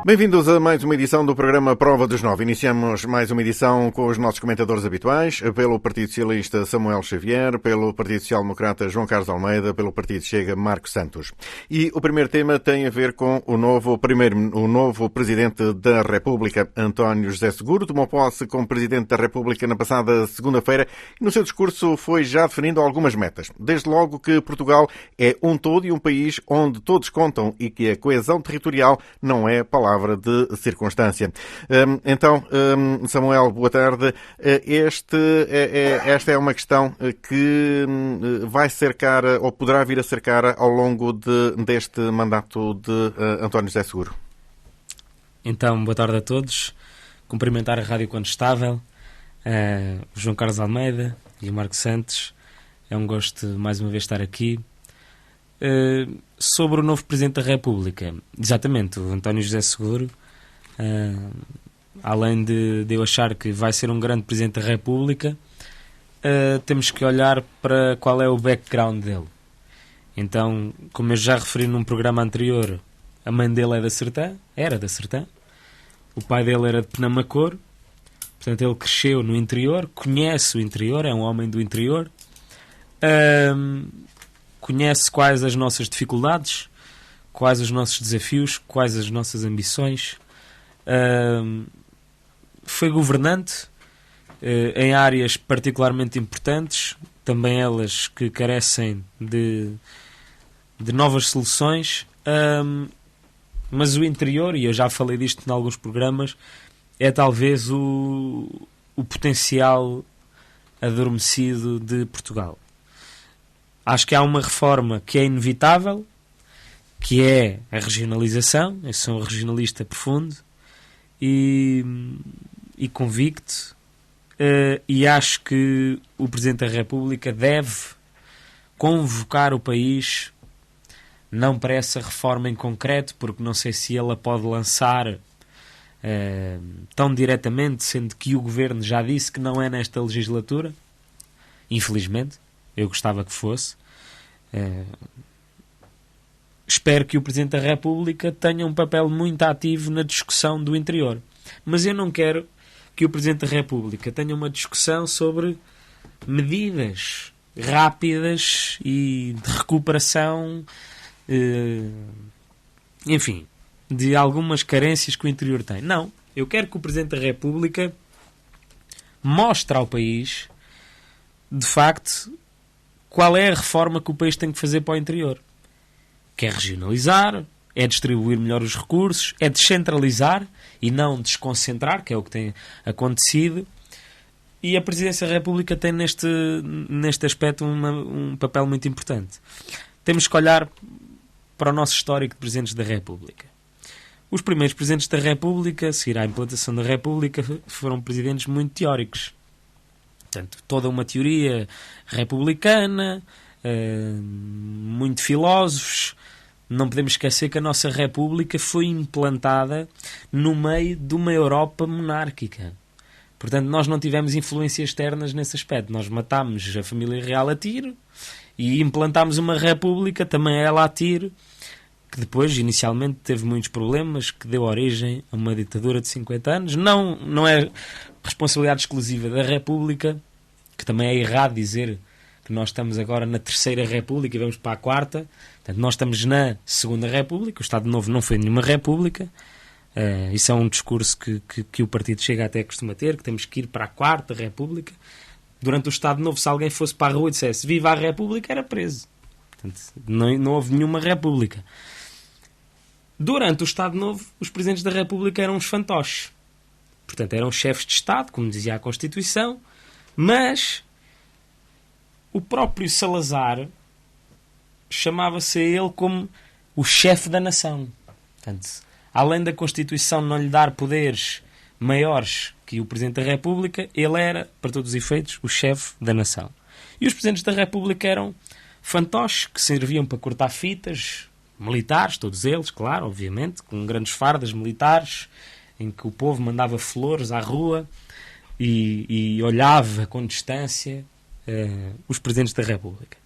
Bem-vindos a mais uma edição do programa Prova dos Nove. Iniciamos mais uma edição com os nossos comentadores habituais, pelo Partido Socialista Samuel Xavier, pelo Partido Social Democrata João Carlos Almeida, pelo Partido Chega Marcos Santos. E o primeiro tema tem a ver com o novo Presidente da República, António José Seguro. Tomou posse como Presidente da República na passada segunda-feira e no seu discurso foi já definindo algumas metas. Desde logo que Portugal é um todo e um país onde todos contam e que a coesão territorial não é palavra de circunstância. Então, Samuel, boa tarde. Esta é uma questão que vai cercar ou poderá vir a cercar ao longo deste mandato de António José Seguro. Então, boa tarde a todos. Cumprimentar a Rádio Condestável, o João Carlos Almeida e o Marcos Santos. É um gosto mais uma vez estar aqui. Sobre o novo Presidente da República, exatamente, o António José Seguro, além de eu achar que vai ser um grande Presidente da República, temos que olhar para qual é o background dele. Então, como eu já referi num programa anterior, a mãe dele era da Sertã, o pai dele era de Penamacor, portanto ele cresceu no interior, conhece o interior, é um homem do interior, conhece quais as nossas dificuldades, quais os nossos desafios, quais as nossas ambições. Foi governante em áreas particularmente importantes, também elas que carecem de novas soluções, mas o interior, e eu já falei disto em alguns programas, é talvez o potencial adormecido de Portugal. Acho que há uma reforma que é inevitável, que é a regionalização. Eu sou um regionalista profundo e convicto, e acho que o Presidente da República deve convocar o país, não para essa reforma em concreto, porque não sei se ele a pode lançar tão diretamente, sendo que o Governo já disse que não é nesta legislatura, infelizmente. Eu gostava que fosse. Espero que o Presidente da República tenha um papel muito ativo na discussão do interior. Mas eu não quero que o Presidente da República tenha uma discussão sobre medidas rápidas e de recuperação, enfim, de algumas carências que o interior tem. Não. Eu quero que o Presidente da República mostre ao país, de facto, qual é a reforma que o país tem que fazer para o interior. Que é regionalizar, é distribuir melhor os recursos, é descentralizar e não desconcentrar, que é o que tem acontecido. E a Presidência da República tem neste aspecto um papel muito importante. Temos que olhar para o nosso histórico de Presidentes da República. Os primeiros Presidentes da República, a seguir à implantação da República, foram Presidentes muito teóricos. Portanto, toda uma teoria republicana, muito filósofos. Não podemos esquecer que a nossa República foi implantada no meio de uma Europa monárquica. Portanto, nós não tivemos influências externas nesse aspecto. Nós matámos a família real a tiro e implantámos uma República, também ela a tiro, que depois, inicialmente, teve muitos problemas, que deu origem a uma ditadura de 50 anos. Não é responsabilidade exclusiva da República, que também é errado dizer que nós estamos agora na Terceira República e vamos para a Quarta. Portanto, nós estamos na Segunda República. O Estado Novo não foi nenhuma República. Isso é um discurso que o Partido Chega até costuma ter, que temos que ir para a Quarta República. Durante o Estado Novo, se alguém fosse para a rua e dissesse "Viva a República", era preso. Portanto, não houve nenhuma República. Durante o Estado Novo, os Presidentes da República eram os fantoches. Portanto, eram chefes de Estado, como dizia a Constituição, mas o próprio Salazar chamava-se a ele como o chefe da nação. Portanto, além da Constituição não lhe dar poderes maiores que o Presidente da República, ele era, para todos os efeitos, o chefe da nação. E os Presidentes da República eram fantoches que serviam para cortar fitas, militares, todos eles, claro, obviamente, com grandes fardas militares, em que o povo mandava flores à rua e olhava com distância os Presidentes da República.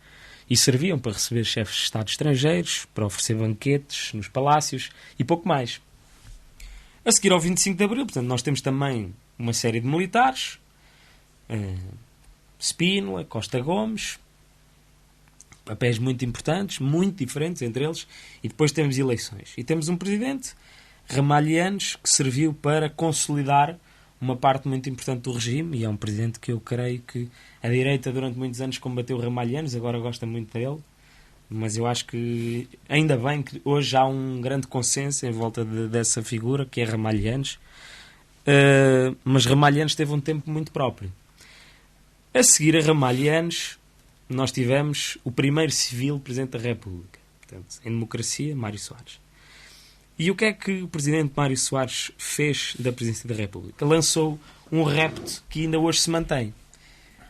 E serviam para receber chefes de Estado estrangeiros, para oferecer banquetes nos palácios e pouco mais. A seguir ao 25 de Abril, portanto, nós temos também uma série de militares, Spínola, Costa Gomes, papéis muito importantes, muito diferentes entre eles, e depois temos eleições. E temos um presidente, Ramalhianes, que serviu para consolidar uma parte muito importante do regime, e é um presidente que eu creio que a direita durante muitos anos combateu Ramalhianes, agora gosta muito dele, mas eu acho que ainda bem que hoje há um grande consenso em volta dessa figura, que é Ramalhianes, mas Ramalhianes teve um tempo muito próprio. A seguir a Ramalhianes, nós tivemos o primeiro civil Presidente da República, portanto, em democracia, Mário Soares. E o que é que o Presidente Mário Soares fez da Presidência da República? Lançou um repto que ainda hoje se mantém,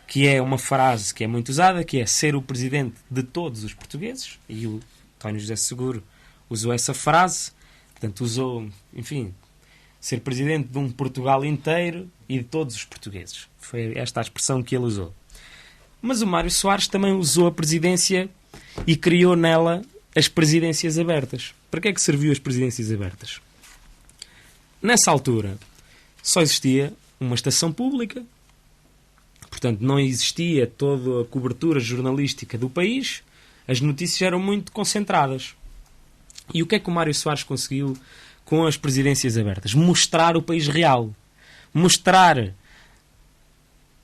que é uma frase que é muito usada, que é ser o Presidente de todos os portugueses, e o António José Seguro usou essa frase, portanto usou, enfim, ser Presidente de um Portugal inteiro e de todos os portugueses. Foi esta a expressão que ele usou. Mas o Mário Soares também usou a presidência e criou nela as presidências abertas. Para que é que serviu as presidências abertas? Nessa altura só existia uma estação pública, portanto não existia toda a cobertura jornalística do país, as notícias eram muito concentradas. E o que é que o Mário Soares conseguiu com as presidências abertas? Mostrar o país real. Mostrar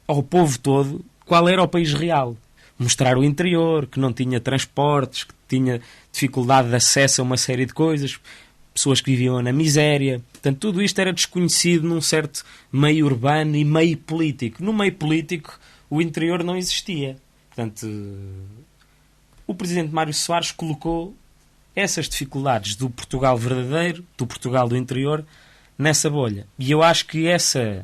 ao povo todo qual era o país real. Mostrar o interior, que não tinha transportes, que tinha dificuldade de acesso a uma série de coisas, pessoas que viviam na miséria. Portanto, tudo isto era desconhecido num certo meio urbano e meio político. No meio político, o interior não existia. Portanto, o presidente Mário Soares colocou essas dificuldades do Portugal verdadeiro, do Portugal do interior, nessa bolha. E eu acho que essa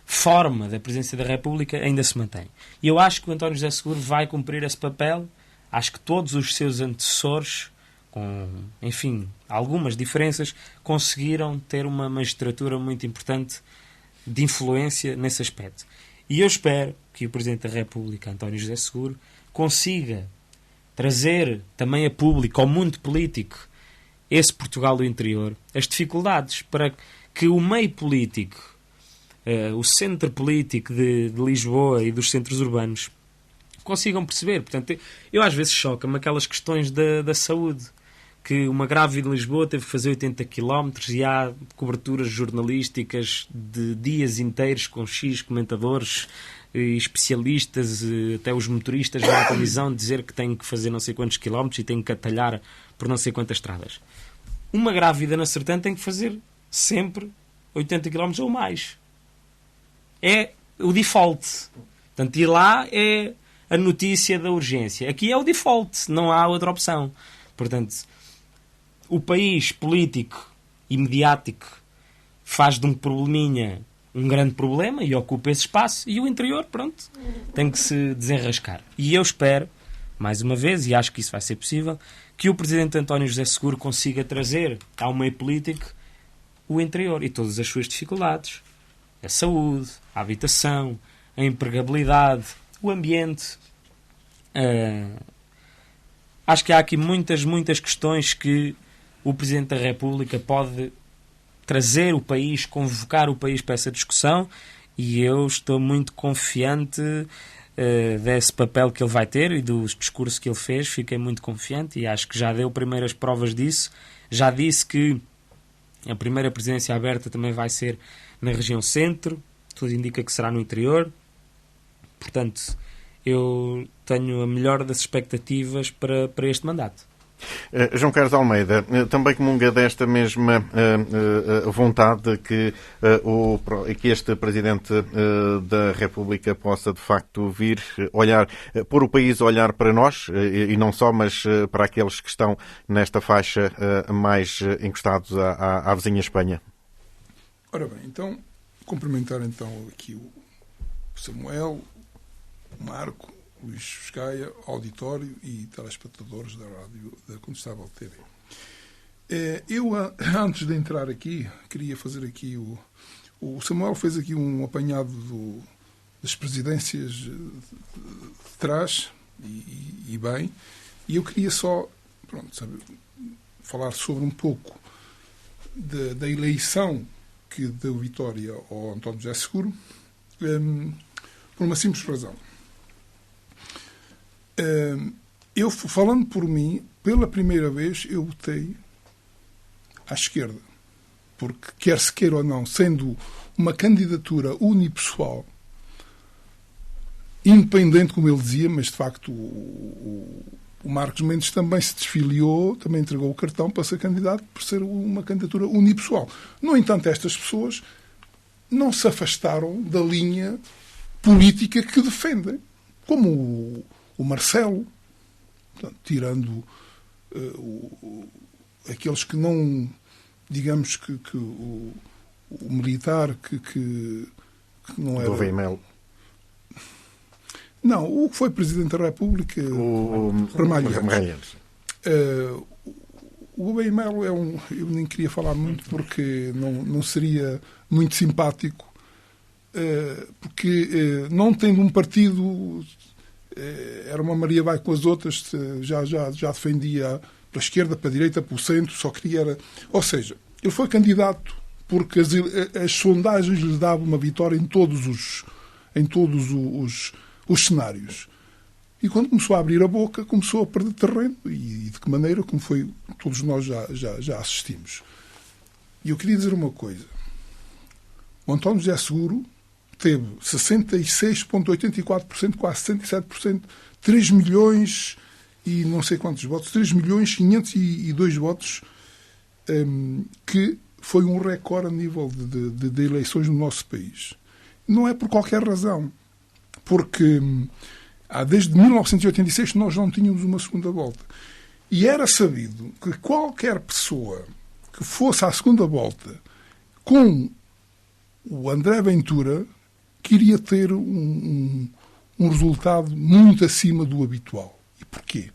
forma da Presidência da República ainda se mantém. E eu acho que o António José Seguro vai cumprir esse papel. Acho que todos os seus antecessores, com, enfim, algumas diferenças, conseguiram ter uma magistratura muito importante de influência nesse aspecto. E eu espero que o Presidente da República, António José Seguro, consiga trazer também a público, ao mundo político, esse Portugal do interior, as dificuldades, para que o meio político, o centro político de Lisboa e dos centros urbanos consigam perceber. Portanto, eu às vezes choca-me aquelas questões da saúde, que uma grávida de Lisboa teve que fazer 80 km e há coberturas jornalísticas de dias inteiros com X comentadores e especialistas, até os motoristas vão à televisão dizer que têm que fazer não sei quantos quilómetros e têm que atalhar por não sei quantas estradas. Uma grávida na Sertã tem que fazer sempre 80 km ou mais. É o default. Portanto, ir lá é a notícia da urgência. Aqui é o default, não há outra opção. Portanto, o país político e mediático faz de um probleminha um grande problema e ocupa esse espaço, e o interior, pronto, tem que se desenrascar. E eu espero, mais uma vez, e acho que isso vai ser possível, que o Presidente António José Seguro consiga trazer ao meio político o interior e todas as suas dificuldades. A saúde, a habitação, a empregabilidade, o ambiente. Acho que há aqui muitas questões que o Presidente da República pode trazer o país, convocar o país para essa discussão, e eu estou muito confiante desse papel que ele vai ter e dos discursos que ele fez. Fiquei muito confiante e acho que já deu primeiras provas disso. Já disse que a primeira presidência aberta também vai ser na região centro, tudo indica que será no interior. Portanto, eu tenho a melhor das expectativas para este mandato. João Carlos Almeida, também comunga desta mesma vontade que este Presidente da República possa de facto vir olhar, pôr o país a olhar para nós, e não só, mas para aqueles que estão nesta faixa mais encostados à vizinha Espanha? Ora bem, então, cumprimentar então aqui o Samuel, o Marco, Luís Fiscaia, auditório e telespectadores da rádio da Condestável TV. Eu, antes de entrar aqui, queria fazer aqui o Samuel fez aqui um apanhado das presidências de trás, e bem, e eu queria só, falar sobre um pouco da eleição que deu vitória ao António José Seguro, por uma simples razão. Eu, falando por mim, pela primeira vez eu votei à esquerda. Porque, quer se queira ou não, sendo uma candidatura unipessoal, independente, como ele dizia, mas de facto o Marcos Mendes também se desfiliou, também entregou o cartão para ser candidato por ser uma candidatura unipessoal. No entanto, estas pessoas não se afastaram da linha política que defendem, como o Marcelo, portanto, tirando aqueles que não, digamos que o militar que não era... Do Veimel. Não, o que foi Presidente da República, Ramalheiros. O Veimel eu nem queria falar muito porque não seria muito simpático, porque não tendo um partido, era uma Maria vai com as outras, já defendia pela esquerda, para a direita, para o centro, só queria... Ou seja, ele foi candidato porque as sondagens lhe davam uma vitória em todos os cenários. E quando começou a abrir a boca, começou a perder terreno. E de que maneira, como foi, todos nós já assistimos. E eu queria dizer uma coisa. O António José Seguro teve 66,84%, quase 67%, 3 milhões e não sei quantos votos, 3 milhões 502 votos, que foi um recorde a nível de eleições no nosso país. Não é por qualquer razão. Porque desde 1986 nós não tínhamos uma segunda volta. E era sabido que qualquer pessoa que fosse à segunda volta com o André Ventura queria ter um resultado muito acima do habitual. E porquê?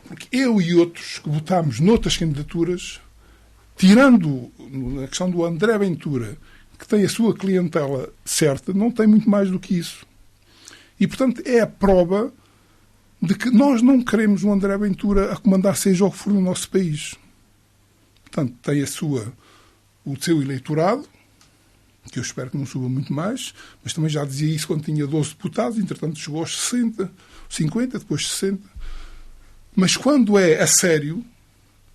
Porque eu e outros que votámos noutras candidaturas, tirando a questão do André Ventura, que tem a sua clientela certa, não tem muito mais do que isso. E, portanto, é a prova de que nós não queremos o André Ventura a comandar seja o que for no nosso país. Portanto, tem o seu eleitorado, que eu espero que não suba muito mais, mas também já dizia isso quando tinha 12 deputados, entretanto chegou aos 60, 50, depois 60. Mas quando é a sério,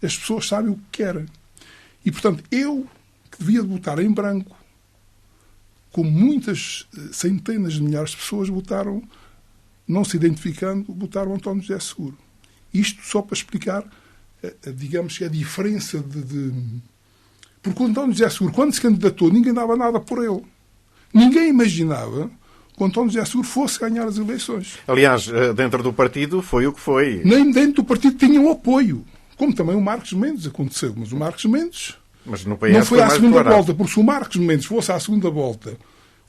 as pessoas sabem o que querem. E, portanto, eu, que devia de votar em branco, como muitas centenas de milhares de pessoas votaram, não se identificando, votaram António José Seguro. Isto só para explicar, digamos, a diferença Porque o António José Seguro, quando se candidatou, ninguém dava nada por ele. Ninguém imaginava que o António José Seguro fosse ganhar as eleições. Aliás, dentro do partido foi o que foi. Nem dentro do partido tinham apoio. Como também o Marcos Mendes aconteceu. Mas o Marcos Mendes... Mas no PS não foi à segunda volta, porque se o Marcos Mendes fosse à segunda volta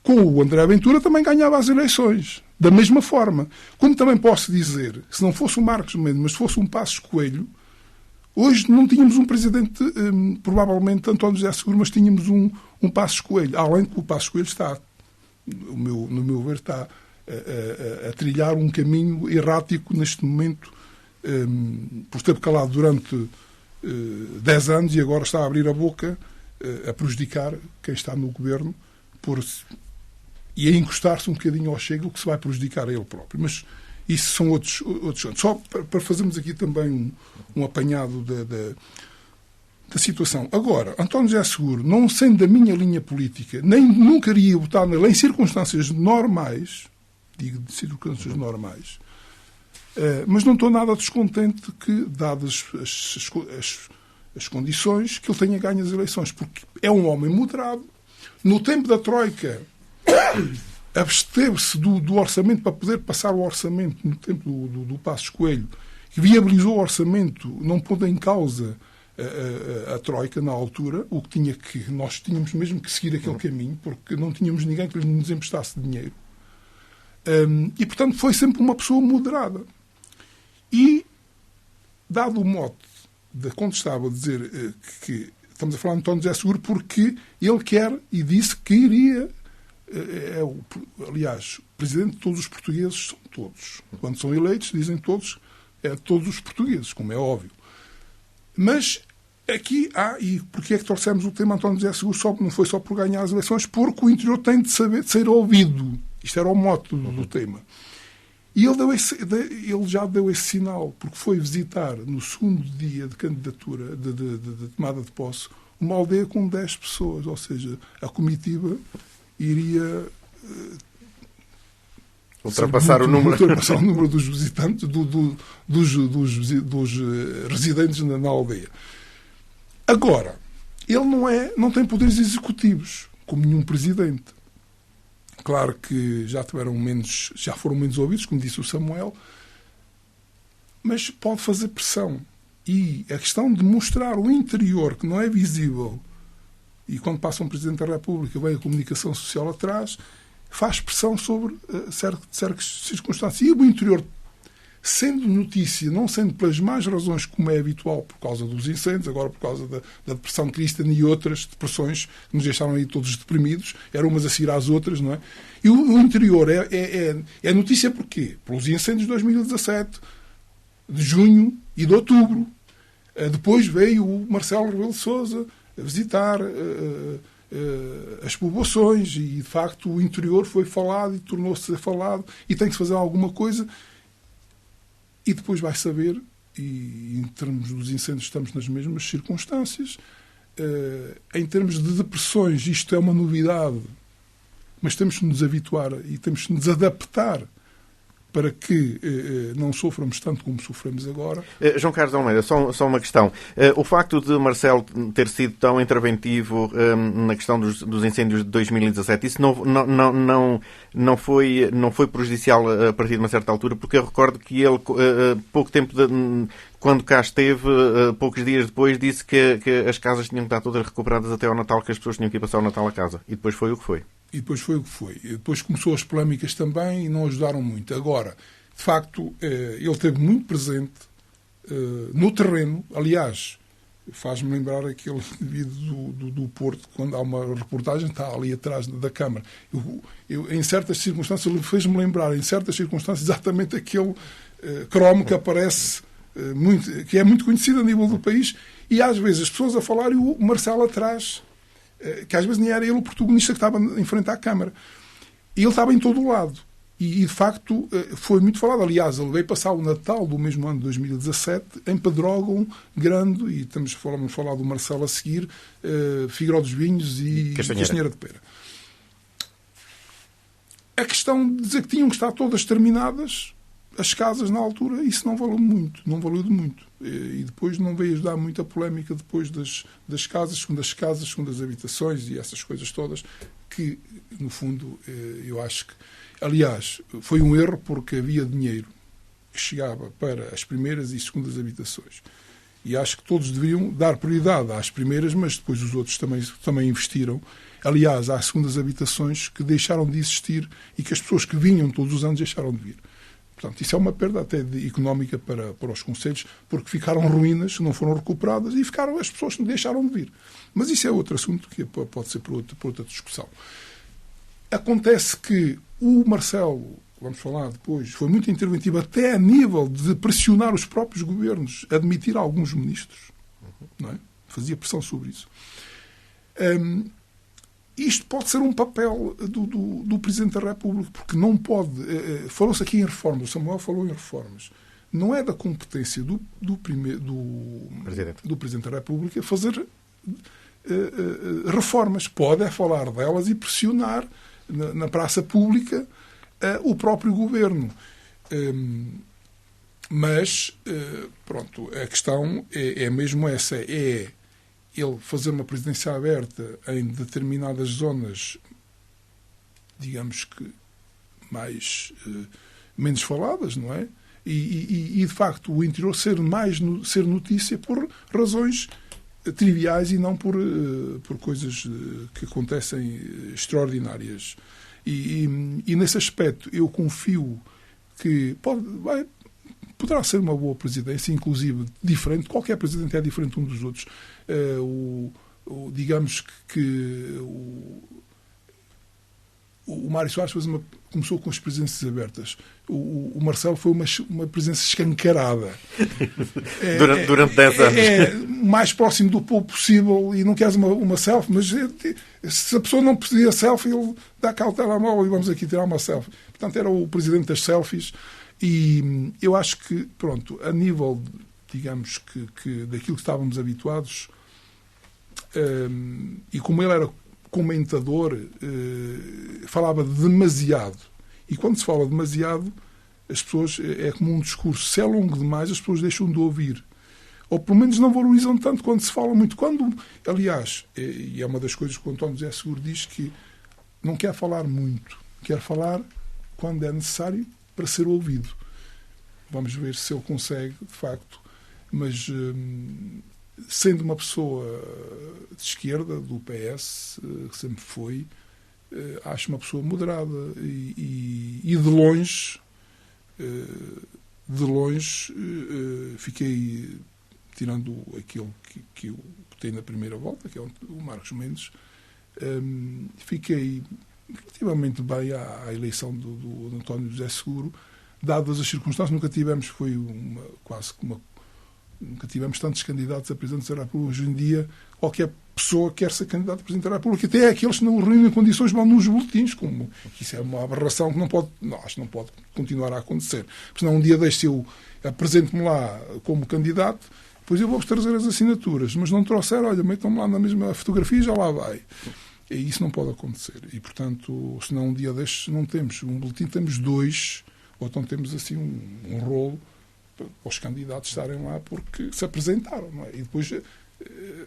com o André Ventura, também ganhava as eleições. Da mesma forma. Como também posso dizer, se não fosse o Marcos Mendes, mas fosse um Passos Coelho, hoje não tínhamos um presidente, provavelmente António José Seguro, mas tínhamos um Passos Coelho. Além de que o Passos Coelho está, no meu ver, está a trilhar um caminho errático neste momento, por ter calado durante 10 anos e agora está a abrir a boca a prejudicar quem está no governo e a encostar-se um bocadinho ao Chega, o que se vai prejudicar a ele próprio. Mas isso são outros assuntos. Só para fazermos aqui também um apanhado da situação. Agora, António José Seguro, não sendo da minha linha política, nem nunca iria votar nele em circunstâncias normais, digo de circunstâncias normais, mas não estou nada descontente que, dadas as condições, que ele tenha ganho as eleições, porque é um homem moderado. No tempo da Troika, absteve-se do orçamento para poder passar o orçamento no tempo do Passos Coelho, que viabilizou o orçamento, não pondo em causa a Troika na altura, o que nós tínhamos mesmo que seguir aquele caminho, porque não tínhamos ninguém que nos emprestasse dinheiro. E, portanto, foi sempre uma pessoa moderada. E, dado o mote de quando estava a dizer que estamos a falar de António José Seguro, porque ele quer e disse que iria... aliás, o presidente de todos os portugueses são todos. Quando são eleitos, dizem todos, todos os portugueses, como é óbvio. Mas aqui e porquê é que trouxemos o tema António José Seguro? Não foi só por ganhar as eleições, porque o interior tem de ser ouvido. Isto era o mote do tema. E ele já deu esse sinal, porque foi visitar, no segundo dia de candidatura, de tomada de posse, uma aldeia com 10 pessoas. Ou seja, a comitiva iria ultrapassar o número dos visitantes, dos residentes na aldeia. Agora, ele não tem poderes executivos, como nenhum presidente. Claro que já foram menos ouvidos, como disse o Samuel, mas pode fazer pressão. E a questão de mostrar o interior, que não é visível, e quando passa um Presidente da República, vem a comunicação social atrás, faz pressão sobre certas circunstâncias. E o interior, sendo notícia, não sendo pelas más razões como é habitual, por causa dos incêndios, agora por causa da depressão cristã e outras depressões que nos deixaram aí todos deprimidos, eram umas a seguir às outras, não é? E o interior é notícia porquê? Pelos incêndios de 2017, de junho e de outubro. Depois veio o Marcelo Rebelo de Sousa a visitar as povoações e, de facto, o interior foi falado e tornou-se falado e tem que se fazer alguma coisa. E depois vai saber, e em termos dos incêndios estamos nas mesmas circunstâncias, em termos de depressões isto é uma novidade, mas temos que nos habituar e temos que nos adaptar para que não soframos tanto como sofremos agora. João Carlos Almeida, só uma questão. O facto de Marcelo ter sido tão interventivo na questão dos incêndios de 2017, isso não foi prejudicial a partir de uma certa altura, porque eu recordo que ele, pouco tempo quando cá esteve, poucos dias depois, disse que as casas tinham que estar todas recuperadas até ao Natal, que as pessoas tinham que ir passar o Natal a casa. E depois foi o que foi. E depois começou as polémicas também e não ajudaram muito. Agora, de facto, ele esteve muito presente no terreno. Aliás, faz-me lembrar aquele vídeo do Porto, quando há uma reportagem, está ali atrás da Câmara. Em certas circunstâncias, ele fez-me lembrar, em certas circunstâncias, exatamente aquele cromo que aparece, que é muito conhecido a nível do país, e às vezes as pessoas a falar e o Marcelo atrás, que às vezes nem era ele o protagonista que estava em frente à Câmara. E ele estava em todo o lado. E, de facto, foi muito falado. Aliás, ele veio passar o Natal do mesmo ano de 2017 em Pedrógão Grande, e vamos falar do Marcelo a seguir, Figueiró dos Vinhos e Castanheira de Pera. A questão de dizer que tinham que estar todas terminadas, as casas na altura, isso não valeu muito. E depois não veio ajudar muito a polémica depois das casas, segundo as habitações e essas coisas todas, que, no fundo, eu acho que, aliás, foi um erro porque havia dinheiro que chegava para as primeiras e segundas habitações. E acho que todos deveriam dar prioridade às primeiras, mas depois os outros também investiram. Aliás, há segundas habitações que deixaram de existir e que as pessoas que vinham todos os anos deixaram de vir. Portanto, isso é uma perda até económica para os concelhos, porque ficaram ruínas, não foram recuperadas e as pessoas que deixaram de vir. Mas isso é outro assunto que pode ser por outra discussão. Acontece que o Marcelo, vamos falar depois, foi muito interventivo até a nível de pressionar os próprios governos a admitir alguns ministros. Não é? Fazia pressão sobre isso. Isto pode ser um papel do Presidente da República, porque não pode... Falou-se aqui em reformas, o Samuel falou em reformas. Não é da competência do Presidente da República fazer reformas. Pode falar delas e pressionar na praça pública o próprio governo. Mas, pronto, a questão é mesmo essa. É ele fazer uma presidência aberta em determinadas zonas, digamos que menos faladas, não é? E de facto, o interior ser notícia por razões triviais e não por coisas que acontecem extraordinárias. E nesse aspecto, eu confio que poderá ser uma boa presidência, inclusive diferente. Qualquer presidente é diferente um dos outros. Digamos que o Mário Soares começou com as presenças abertas. O Marcelo foi uma presença escancarada. Durante 10 anos. É mais próximo do povo possível e não queres uma selfie, mas se a pessoa não pedia selfie, ele dá cá o telemóvel e vamos aqui tirar uma selfie. Portanto, era o presidente das selfies e eu acho que, pronto, a nível, digamos, que daquilo que estávamos habituados, e como ele era comentador, falava demasiado. E quando se fala demasiado, as pessoas, é como um discurso. Se é longo demais, as pessoas deixam de ouvir. Ou pelo menos não valorizam tanto quando se fala muito. Aliás, e é uma das coisas que o António José Seguro diz, que não quer falar muito. Quer falar quando é necessário para ser ouvido. Vamos ver se ele consegue, de facto. Mas sendo uma pessoa de esquerda, do PS, que sempre foi, acho uma pessoa moderada e de longe fiquei, tirando aquele que eu botei na primeira volta, que é o Marcos Mendes, fiquei relativamente bem à eleição do António José Seguro, dadas as circunstâncias. Nunca tivemos, nunca tivemos tantos candidatos a Presidente da República. Hoje em dia, qualquer pessoa quer ser candidato a Presidente da República, até aqueles que não reúnem condições vão nos boletins, como isso é uma aberração que acho que não pode continuar a acontecer. Porque senão um dia deixe eu apresento-me lá como candidato, depois eu vou-vos trazer as assinaturas, mas não trouxer, olha, metam-me lá na mesma fotografia e já lá vai. E isso não pode acontecer. E, portanto, senão um dia destes não temos um boletim, temos 2, ou então temos assim um rolo para os candidatos estarem lá porque se apresentaram, não é? E depois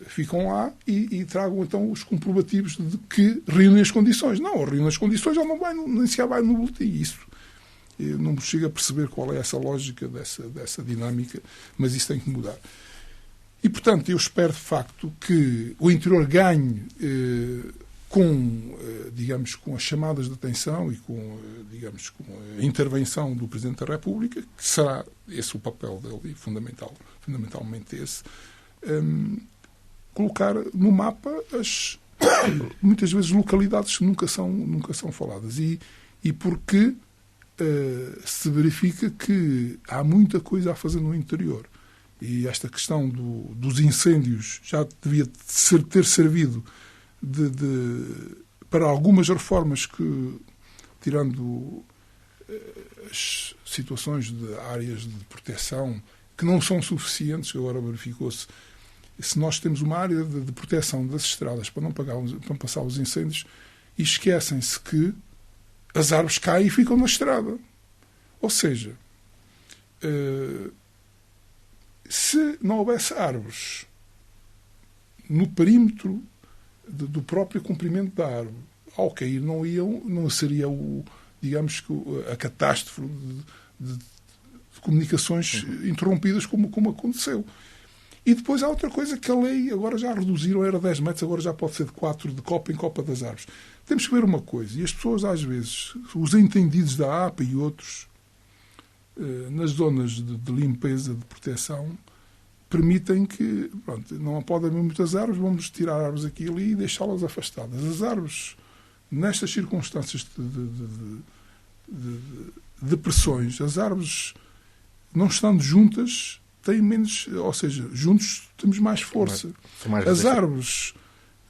ficam lá e tragam então os comprovativos de que reúnem as condições. Não, reúnem as condições, já não vai, nem sequer vai no boletim. Isso eu não chego a perceber qual é essa lógica dessa dinâmica, mas isso tem que mudar. E, portanto, eu espero de facto que o interior ganhe digamos, com as chamadas de atenção e digamos, com a intervenção do Presidente da República, que será esse o papel dele, fundamentalmente esse, colocar no mapa muitas vezes localidades que nunca são faladas. E porque se verifica que há muita coisa a fazer no interior. E esta questão dos incêndios já devia ter servido para algumas reformas que, tirando as situações de áreas de proteção que não são suficientes, que agora verificou-se, se nós temos uma área de proteção das estradas para não passar os incêndios, e esquecem-se que as árvores caem e ficam na estrada. Ou seja, se não houvesse árvores no perímetro do próprio comprimento da árvore, ao cair não seria digamos, a catástrofe de comunicações interrompidas como aconteceu. E depois há outra coisa que a lei agora já reduziram, era 10 metros, agora já pode ser de 4, de copa em copa das árvores. Temos que ver uma coisa, e as pessoas às vezes, os entendidos da APA e outros, nas zonas de limpeza, de proteção, permitem que, pronto, não pode haver muitas árvores, vamos tirar árvores aqui e ali e deixá-las afastadas. As árvores, nestas circunstâncias de pressões, as árvores, não estando juntas, têm menos, ou seja, juntos temos mais força. As árvores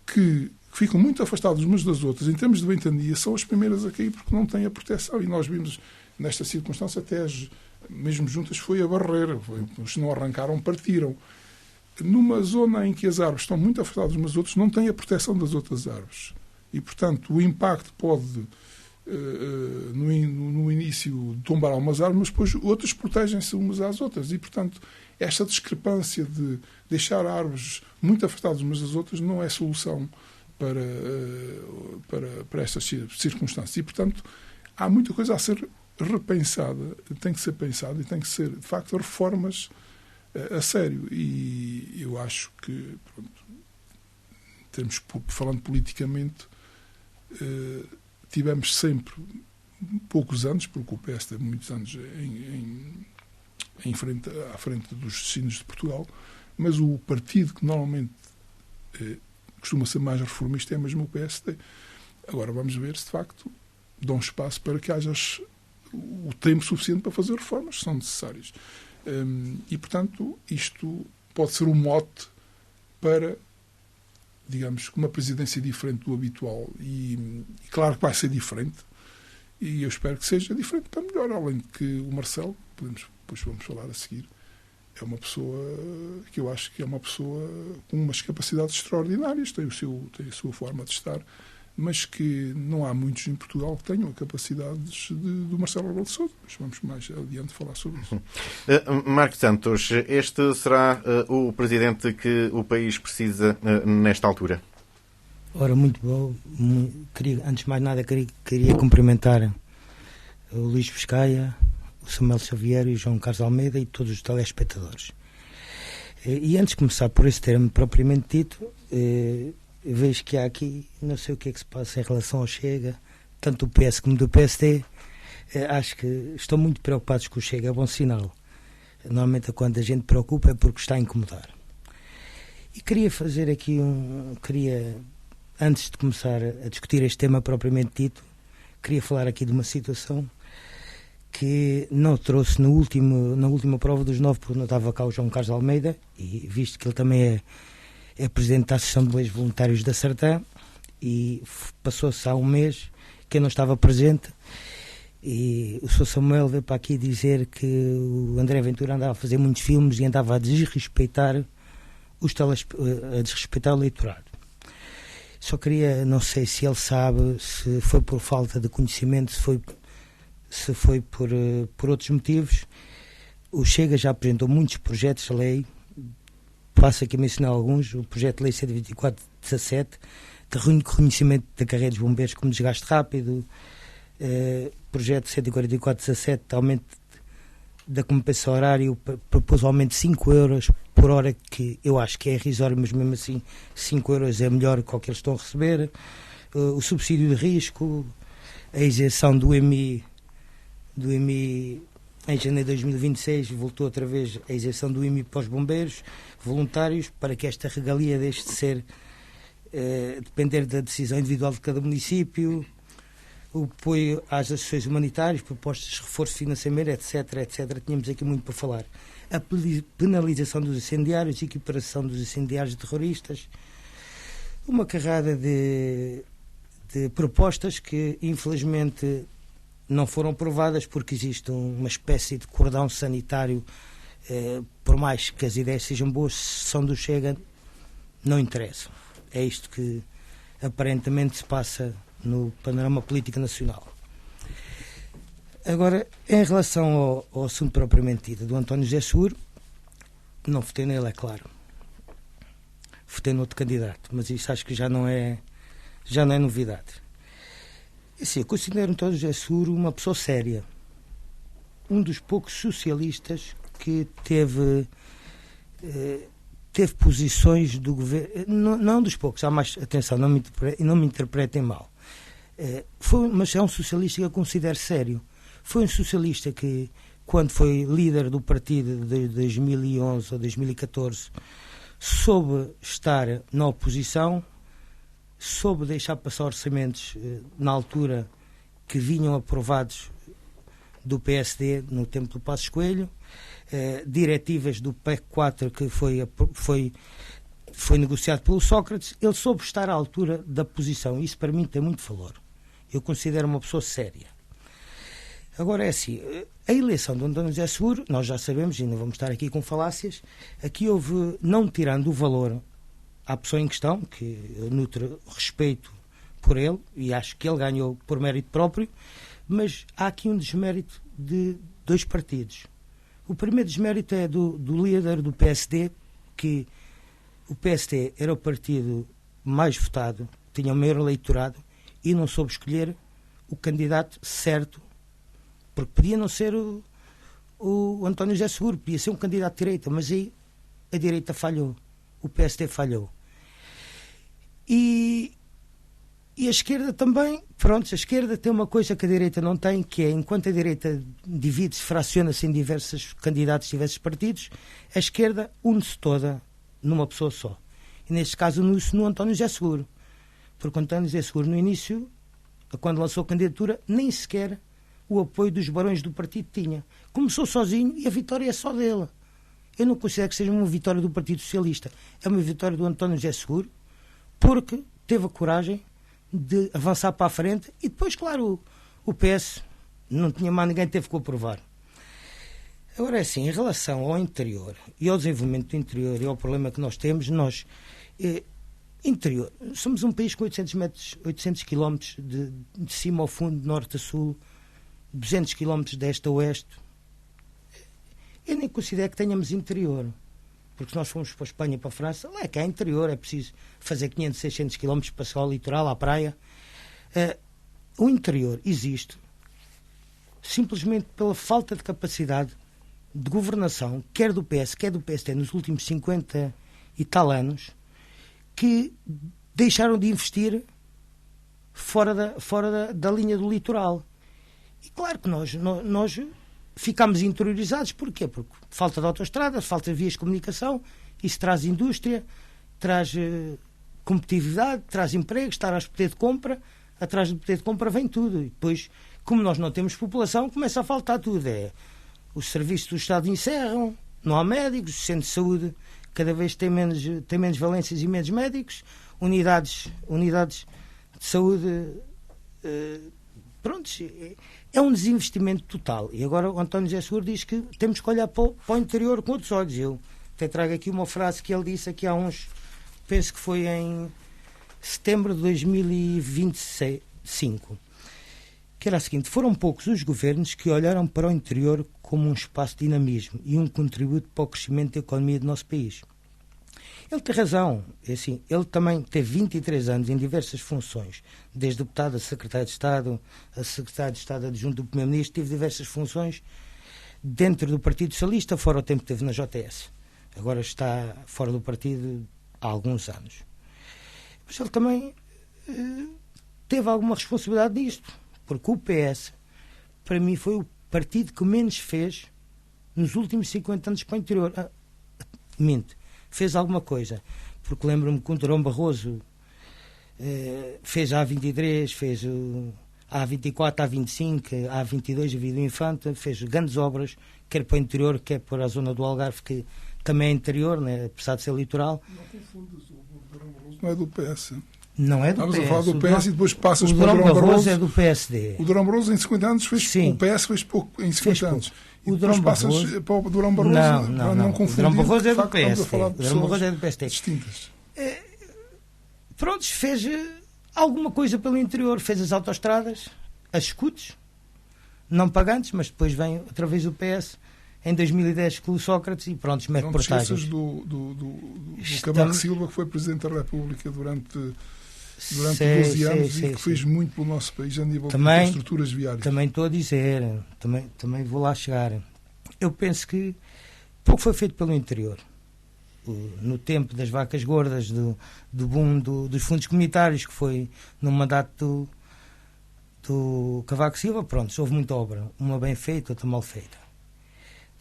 que ficam muito afastadas umas das outras, em termos de ventania, são as primeiras a cair porque não têm a proteção. E nós vimos, nesta circunstância, até mesmo juntas foi a barreira. Se não arrancaram, partiram. Numa zona em que as árvores estão muito afastadas umas das outras, não têm a proteção das outras árvores. E, portanto, o impacto pode, no início, tombar algumas árvores, mas depois outras protegem-se umas às outras. E, portanto, esta discrepância de deixar árvores muito afastadas umas das outras não é solução para estas circunstâncias. E, portanto, há muita coisa a ser repensada, tem que ser pensada e tem que ser, de facto, reformas a sério. E eu acho que, pronto, falando politicamente, tivemos sempre poucos anos, porque o PS teve muitos anos à frente dos destinos de Portugal, mas o partido que normalmente costuma ser mais reformista é mesmo o PSD. Agora vamos ver se de facto dão espaço para que haja o tempo suficiente para fazer reformas que são necessárias. E, portanto, isto pode ser um mote para, digamos, uma presidência diferente do habitual. E claro que vai ser diferente, e eu espero que seja diferente para melhor, além de que o Marcelo, depois vamos falar a seguir, é uma pessoa que eu acho que é uma pessoa com umas capacidades extraordinárias, tem a sua forma de estar, mas que não há muitos em Portugal que tenham capacidades do Marcelo Rebelo de Sousa. Mas vamos mais adiante falar sobre isso. Marcos Santos, este será o presidente que o país precisa nesta altura? Ora, muito bom. Antes de mais nada, queria cumprimentar o Luís Pescaia, o Samuel Xavier e o João Carlos Almeida e todos os telespectadores. E antes de começar por esse termo propriamente dito, vejo que há aqui, não sei o que é que se passa em relação ao Chega, tanto do PS como do PSD. Acho que estão muito preocupados com o Chega, é bom sinal. Normalmente quando a gente preocupa é porque está a incomodar. E queria fazer aqui antes de começar a discutir este tema propriamente dito, queria falar aqui de uma situação que não trouxe na última prova dos 9, porque não estava cá o João Carlos Almeida, e visto que ele também é presidente da Associação de Leis Voluntários da Sartã, e passou-se há um mês que eu não estava presente, e o Sr. Samuel veio para aqui dizer que o André Ventura andava a fazer muitos filmes e andava a desrespeitar o eleitorado. Só queria, não sei se ele sabe, se foi por falta de conhecimento, se foi por outros motivos. O Chega já apresentou muitos projetos de lei, passo aqui a mencionar alguns: o projeto de lei 124/17, de reconhecimento da carreira dos bombeiros como desgaste rápido, projeto 144/17, de aumento da compensação horária, propôs aumento de 5 euros por hora, que eu acho que é irrisório, mas mesmo assim 5 euros é melhor que o que eles estão a receber. O subsídio de risco, a isenção do IMI em janeiro de 2026, voltou outra vez a isenção do IMI para os bombeiros voluntários, para que esta regalia deixe de ser depender da decisão individual de cada município. O apoio às associações humanitárias, propostas de reforço de financiamento, etc. Tínhamos aqui muito para falar. A penalização dos incendiários, a equiparação dos incendiários terroristas. Uma carrada de propostas que, infelizmente, não foram aprovadas porque existe uma espécie de cordão sanitário. Por mais que as ideias sejam boas, se são do Chega, não interessam. É isto que aparentemente se passa no panorama político nacional. Agora, em relação ao assunto propriamente dito do António José Seguro, não votei nele, é claro. Votei no outro candidato, mas isso acho que já não é novidade. E, assim, eu considero António José Seguro uma pessoa séria. Um dos poucos socialistas que teve posições do governo. Não dos poucos, há mais. Atenção, não me interpretem mal. Mas é um socialista que eu considero sério. Foi um socialista que, quando foi líder do partido de 2011 ou 2014, soube estar na oposição, soube deixar passar orçamentos na altura que vinham aprovados do PSD no tempo do Passos Coelho, diretivas do PEC 4 que foi negociado pelo Sócrates. Ele soube estar à altura da posição. Isso para mim tem muito valor. Eu considero uma pessoa séria. Agora é assim, a eleição de António José Seguro, nós já sabemos, e não vamos estar aqui com falácias, aqui houve, não tirando o valor à pessoa em questão, que eu nutro respeito por ele, e acho que ele ganhou por mérito próprio, mas há aqui um desmérito de dois partidos. O primeiro desmérito é do líder do PSD, que o PSD era o partido mais votado, tinha o maior eleitorado, e não soube escolher o candidato certo, porque podia não ser o António José Seguro, podia ser um candidato de direita, mas aí a direita falhou, o PSD falhou. E a esquerda também, pronto, a esquerda tem uma coisa que a direita não tem, que é, enquanto a direita divide-se, fraciona-se em diversos candidatos, diversos partidos, a esquerda une-se toda numa pessoa só. E neste caso une-se no António José Seguro. Porque o António José Seguro, no início, quando lançou a candidatura, nem sequer o apoio dos barões do partido tinha. Começou sozinho e a vitória é só dele. Eu não considero que seja uma vitória do Partido Socialista. É uma vitória do António José Seguro, porque teve a coragem de avançar para a frente e depois, claro, o PS não tinha mais ninguém, teve que o aprovar. Agora é assim, em relação ao interior e ao desenvolvimento do interior e ao problema que nós temos, interior, somos um país com 800 km de cima ao fundo, de norte a sul, 200 km de este a oeste. Eu nem considero que tenhamos interior, porque se nós fomos para a Espanha e para a França, lá é que há interior, é preciso fazer 500, 600 km para chegar ao litoral, à praia. O interior existe simplesmente pela falta de capacidade de governação, quer do PS, quer do PSD, nos últimos 50 e tal anos, que deixaram de investir fora da linha do litoral. E claro que nós ficámos interiorizados. Porquê? Porque falta de autoestradas, falta de vias de comunicação, isso traz indústria, traz competitividade, traz empregos, traz poder de compra, atrás do poder de compra vem tudo. E depois, como nós não temos população, começa a faltar tudo. Os serviços do Estado encerram, não há médicos, os centros de saúde cada vez têm menos valências e menos médicos, unidades de saúde, pronto, é um desinvestimento total. E agora o António José Seguro diz que temos que olhar para o interior com outros olhos. Eu até trago aqui uma frase que ele disse aqui há penso que foi em setembro de 2025, que era a seguinte: foram poucos os governos que olharam para o interior como um espaço de dinamismo e um contributo para o crescimento da economia do nosso país. Ele tem razão. É assim, ele também teve 23 anos em diversas funções, desde deputado a secretário de Estado, a secretário de Estado adjunto do Primeiro-Ministro, teve diversas funções dentro do Partido Socialista, fora o tempo que teve na JS. Agora está fora do partido há alguns anos. Mas ele também teve alguma responsabilidade disto, porque o PS, para mim, foi o partido que menos fez nos últimos 50 anos para o interior. Fez alguma coisa, porque lembro-me que o Durão Barroso fez a A23, fez a A24, a A25, a A22, a Vida Infante, fez grandes obras, quer para o interior, quer para a zona do Algarve, que também é interior, né, apesar de ser litoral. Não confundas, o Durão Barroso não é do PS. Não é do PS. Estamos a falar do PS e depois passas para o Durão Barroso. É do PSD. O Durão Barroso em 50 anos fez, sim. O PS fez pouco em 50 anos. O Durão Barroso... para o Durão Barroso não confundir. O Durão Barroso é do PSD. O Durão Barroso é do PSD. Distintas. Pronto, fez alguma coisa pelo interior. Fez as autoestradas, as escutes, não pagantes, mas depois vem outra vez o PS em 2010 com o Sócrates e pronto, mete portagens. Não te esqueças do Cavaco Silva, que foi Presidente da República durante 12 anos e que fez muito pelo nosso país a nível de infraestruturas viárias. Também estou a dizer, também vou lá chegar. Eu penso que pouco foi feito pelo interior. No tempo das vacas gordas, do boom dos fundos comunitários, que foi no mandato do Cavaco Silva, pronto, houve muita obra, uma bem feita, outra mal feita.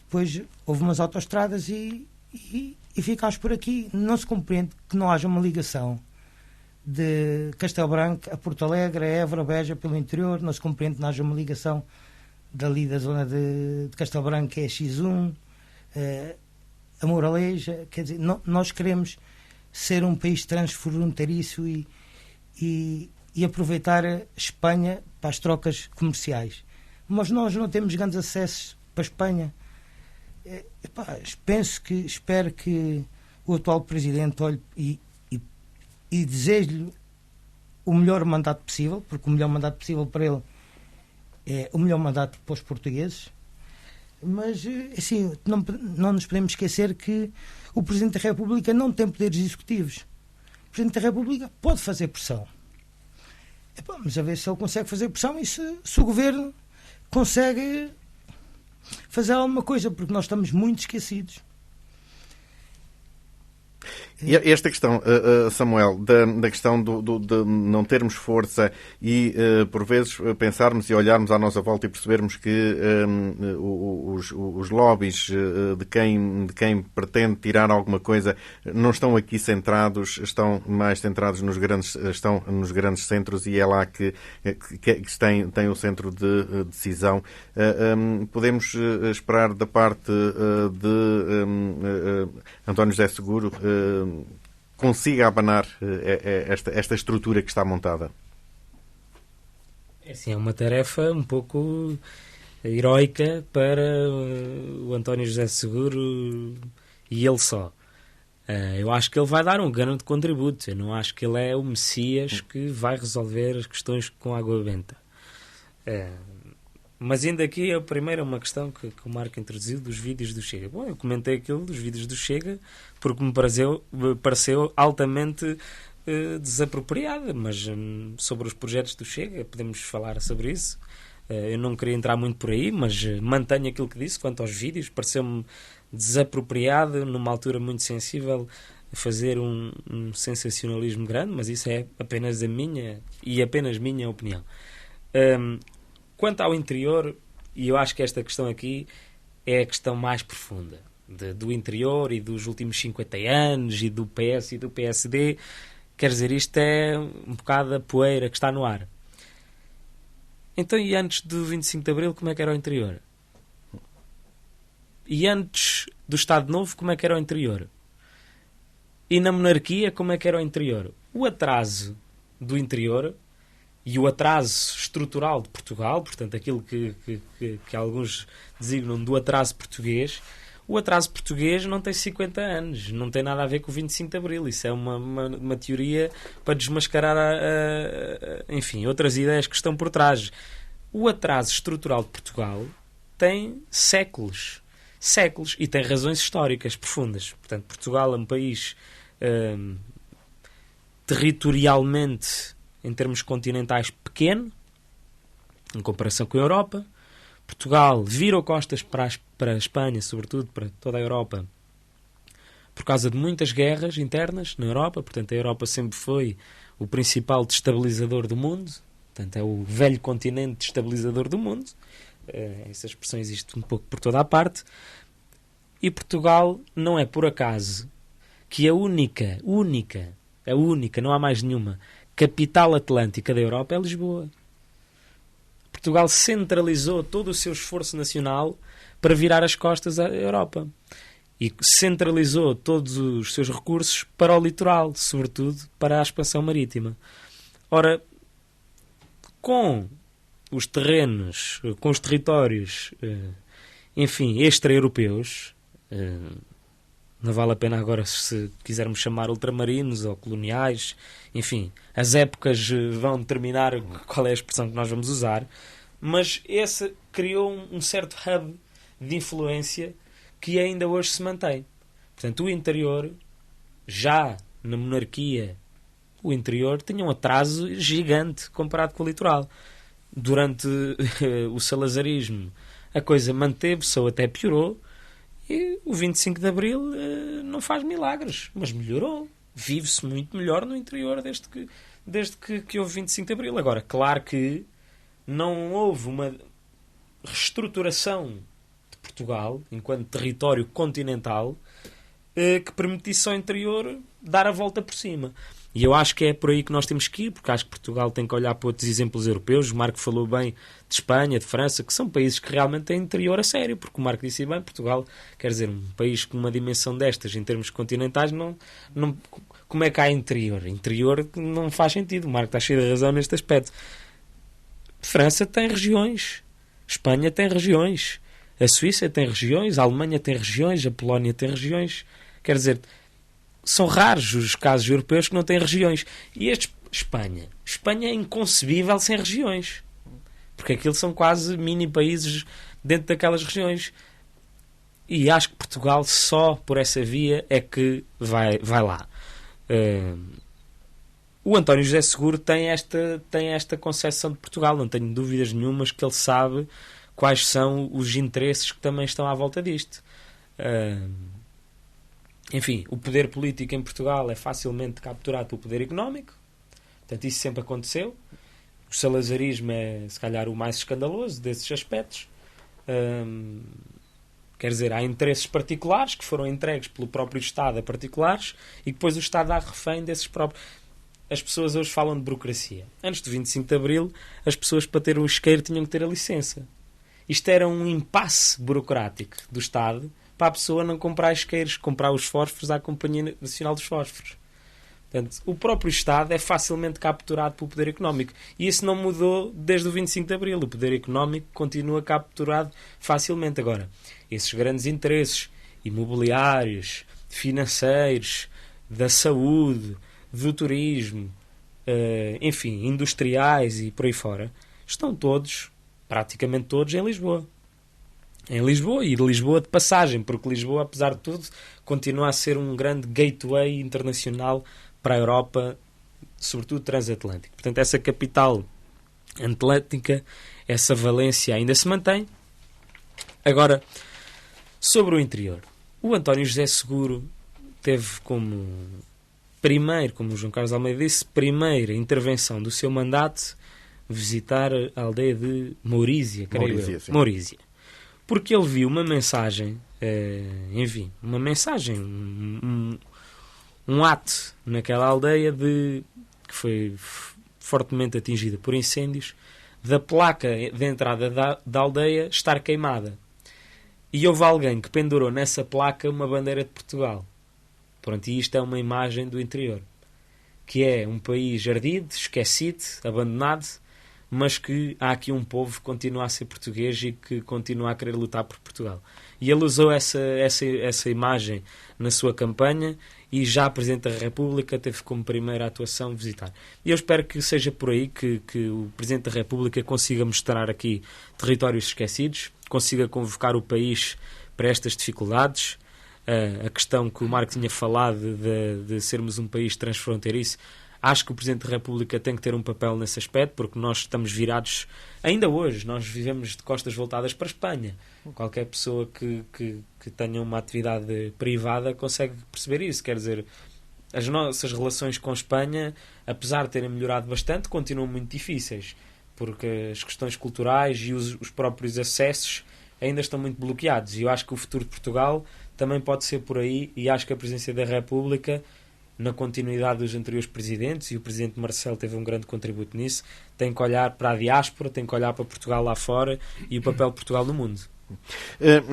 Depois houve umas autoestradas e ficámos por aqui. Não se compreende que não haja uma ligação de Castelo Branco a Porto Alegre, a Évora, a Beja, pelo interior. Não se compreende que não haja uma ligação dali da zona de Castelo Branco, que é X1, a Moraleja. Quer dizer, nós queremos ser um país transfronteiriço e aproveitar a Espanha para as trocas comerciais. Mas nós não temos grandes acessos para a Espanha. Espero que o atual Presidente olhe e desejo-lhe o melhor mandato possível, porque o melhor mandato possível para ele é o melhor mandato para os portugueses. Mas, assim, não nos podemos esquecer que o Presidente da República não tem poderes executivos. O Presidente da República pode fazer pressão. Mas a ver se ele consegue fazer pressão e se o Governo consegue fazer alguma coisa, porque nós estamos muito esquecidos. E esta questão, Samuel, da questão de não termos força e, por vezes, pensarmos e olharmos à nossa volta e percebermos que os lobbies de quem pretende tirar alguma coisa não estão aqui centrados, estão mais centrados estão nos grandes centros, e é lá que tem o centro de decisão. Podemos esperar da parte de António José Seguro consiga abanar esta estrutura que está montada? É uma tarefa um pouco heroica para o António José Seguro e ele só. Eu acho que ele vai dar um grande contributo. Eu não acho que ele é o Messias que vai resolver as questões com água benta. Mas ainda aqui, primeiro, uma questão que o Marco introduziu dos vídeos do Chega. Bom, eu comentei aquilo dos vídeos do Chega porque me pareceu altamente desapropriada, mas sobre os projetos do Chega podemos falar sobre isso. Eu não queria entrar muito por aí, mas mantenho aquilo que disse quanto aos vídeos. Pareceu-me desapropriado, numa altura muito sensível, fazer um sensacionalismo grande, mas isso é apenas a minha opinião. Quanto ao interior, e eu acho que esta questão aqui é a questão mais profunda do interior e dos últimos 50 anos e do PS e do PSD, quer dizer, isto é um bocado a poeira que está no ar. Então, e antes do 25 de Abril, como é que era o interior? E antes do Estado Novo, como é que era o interior? E na monarquia, como é que era o interior? O atraso do interior e o atraso estrutural de Portugal, portanto, aquilo que alguns designam do atraso português, o atraso português não tem 50 anos, não tem nada a ver com o 25 de Abril. Isso é uma teoria para desmascarar, enfim, outras ideias que estão por trás. O atraso estrutural de Portugal tem séculos, e tem razões históricas profundas. Portanto, Portugal é um país territorialmente, em termos continentais, pequeno, em comparação com a Europa. Portugal virou costas para a Espanha, sobretudo para toda a Europa, por causa de muitas guerras internas na Europa. Portanto, a Europa sempre foi o principal destabilizador do mundo. Portanto, é o velho continente destabilizador do mundo. Essa expressão existe um pouco por toda a parte. E Portugal não é por acaso que a única, não há mais nenhuma, capital atlântica da Europa é Lisboa. Portugal centralizou todo o seu esforço nacional para virar as costas à Europa. E centralizou todos os seus recursos para o litoral, sobretudo para a expansão marítima. Ora, com os terrenos, com os territórios, enfim, extra-europeus, não vale a pena agora, se quisermos chamar ultramarinos ou coloniais, enfim, as épocas vão determinar qual é a expressão que nós vamos usar, mas esse criou um certo hub de influência que ainda hoje se mantém. Portanto, o interior, já na monarquia, o interior tinha um atraso gigante comparado com o litoral. Durante o salazarismo, a coisa manteve-se ou até piorou, e o 25 de Abril não faz milagres, mas melhorou. Vive-se muito melhor no interior desde que houve 25 de Abril. Agora, claro que não houve uma reestruturação de Portugal enquanto território continental que permitisse ao interior dar a volta por cima. E eu acho que é por aí que nós temos que ir, porque acho que Portugal tem que olhar para outros exemplos europeus. O Marco falou bem de Espanha, de França, que são países que realmente têm interior a sério, porque o Marco disse bem, Portugal, quer dizer, um país com uma dimensão destas, em termos continentais, não, como é que há interior? Interior não faz sentido. O Marco está cheio de razão neste aspecto. França tem regiões, Espanha tem regiões, a Suíça tem regiões, a Alemanha tem regiões, a Polónia tem regiões. Quer dizer, são raros os casos europeus que não têm regiões. E Espanha é inconcebível sem regiões, porque aquilo são quase mini países dentro daquelas regiões. E acho que Portugal só por essa via é que vai lá. O António José Seguro tem esta concepção de Portugal, não tenho dúvidas nenhumas que ele sabe quais são os interesses que também estão à volta disto. enfim, o poder político em Portugal é facilmente capturado pelo poder económico. Portanto, isso sempre aconteceu. O salazarismo é, se calhar, o mais escandaloso desses aspectos. Quer dizer, há interesses particulares que foram entregues pelo próprio Estado a particulares e depois o Estado dá refém desses próprios... As pessoas hoje falam de burocracia. Antes do 25 de Abril, as pessoas, para ter um isqueiro, tinham que ter a licença. Isto era um impasse burocrático do Estado para a pessoa não comprar isqueiros, comprar os fósforos à Companhia Nacional dos Fósforos. Portanto, o próprio Estado é facilmente capturado pelo poder económico. E isso não mudou desde o 25 de Abril. O poder económico continua capturado facilmente. Agora, esses grandes interesses imobiliários, financeiros, da saúde, do turismo, enfim, industriais e por aí fora, estão todos, praticamente todos, em Lisboa. Em Lisboa, e de Lisboa de passagem, porque Lisboa, apesar de tudo, continua a ser um grande gateway internacional para a Europa, sobretudo transatlântico. Portanto, essa capital atlântica, essa valência ainda se mantém. Agora, sobre o interior. O António José Seguro teve como primeiro, como o João Carlos Almeida disse, primeira intervenção do seu mandato visitar a aldeia de Mourísia, creio eu. Mourísia. Porque ele viu uma mensagem, enfim, uma mensagem, um ato naquela aldeia que foi fortemente atingida por incêndios, da placa de entrada da aldeia estar queimada. E houve alguém que pendurou nessa placa uma bandeira de Portugal. Pronto, e isto é uma imagem do interior, que é um país ardido, esquecido, abandonado, mas que há aqui um povo que continua a ser português e que continua a querer lutar por Portugal. E ele usou essa imagem na sua campanha e já a Presidente da República teve como primeira atuação visitar. E eu espero que seja por aí que o Presidente da República consiga mostrar aqui territórios esquecidos, consiga convocar o país para estas dificuldades. A questão que o Marco tinha falado de sermos um país transfronteiriço, acho que o Presidente da República tem que ter um papel nesse aspecto, porque nós estamos virados, ainda hoje, nós vivemos de costas voltadas para a Espanha. Qualquer pessoa que tenha uma atividade privada consegue perceber isso. Quer dizer, as nossas relações com a Espanha, apesar de terem melhorado bastante, continuam muito difíceis, porque as questões culturais e os próprios acessos ainda estão muito bloqueados. E eu acho que o futuro de Portugal também pode ser por aí, e acho que a Presidência da República, na continuidade dos anteriores presidentes, e o Presidente Marcelo teve um grande contributo nisso, tem que olhar para a diáspora, tem que olhar para Portugal lá fora e o papel de Portugal no mundo.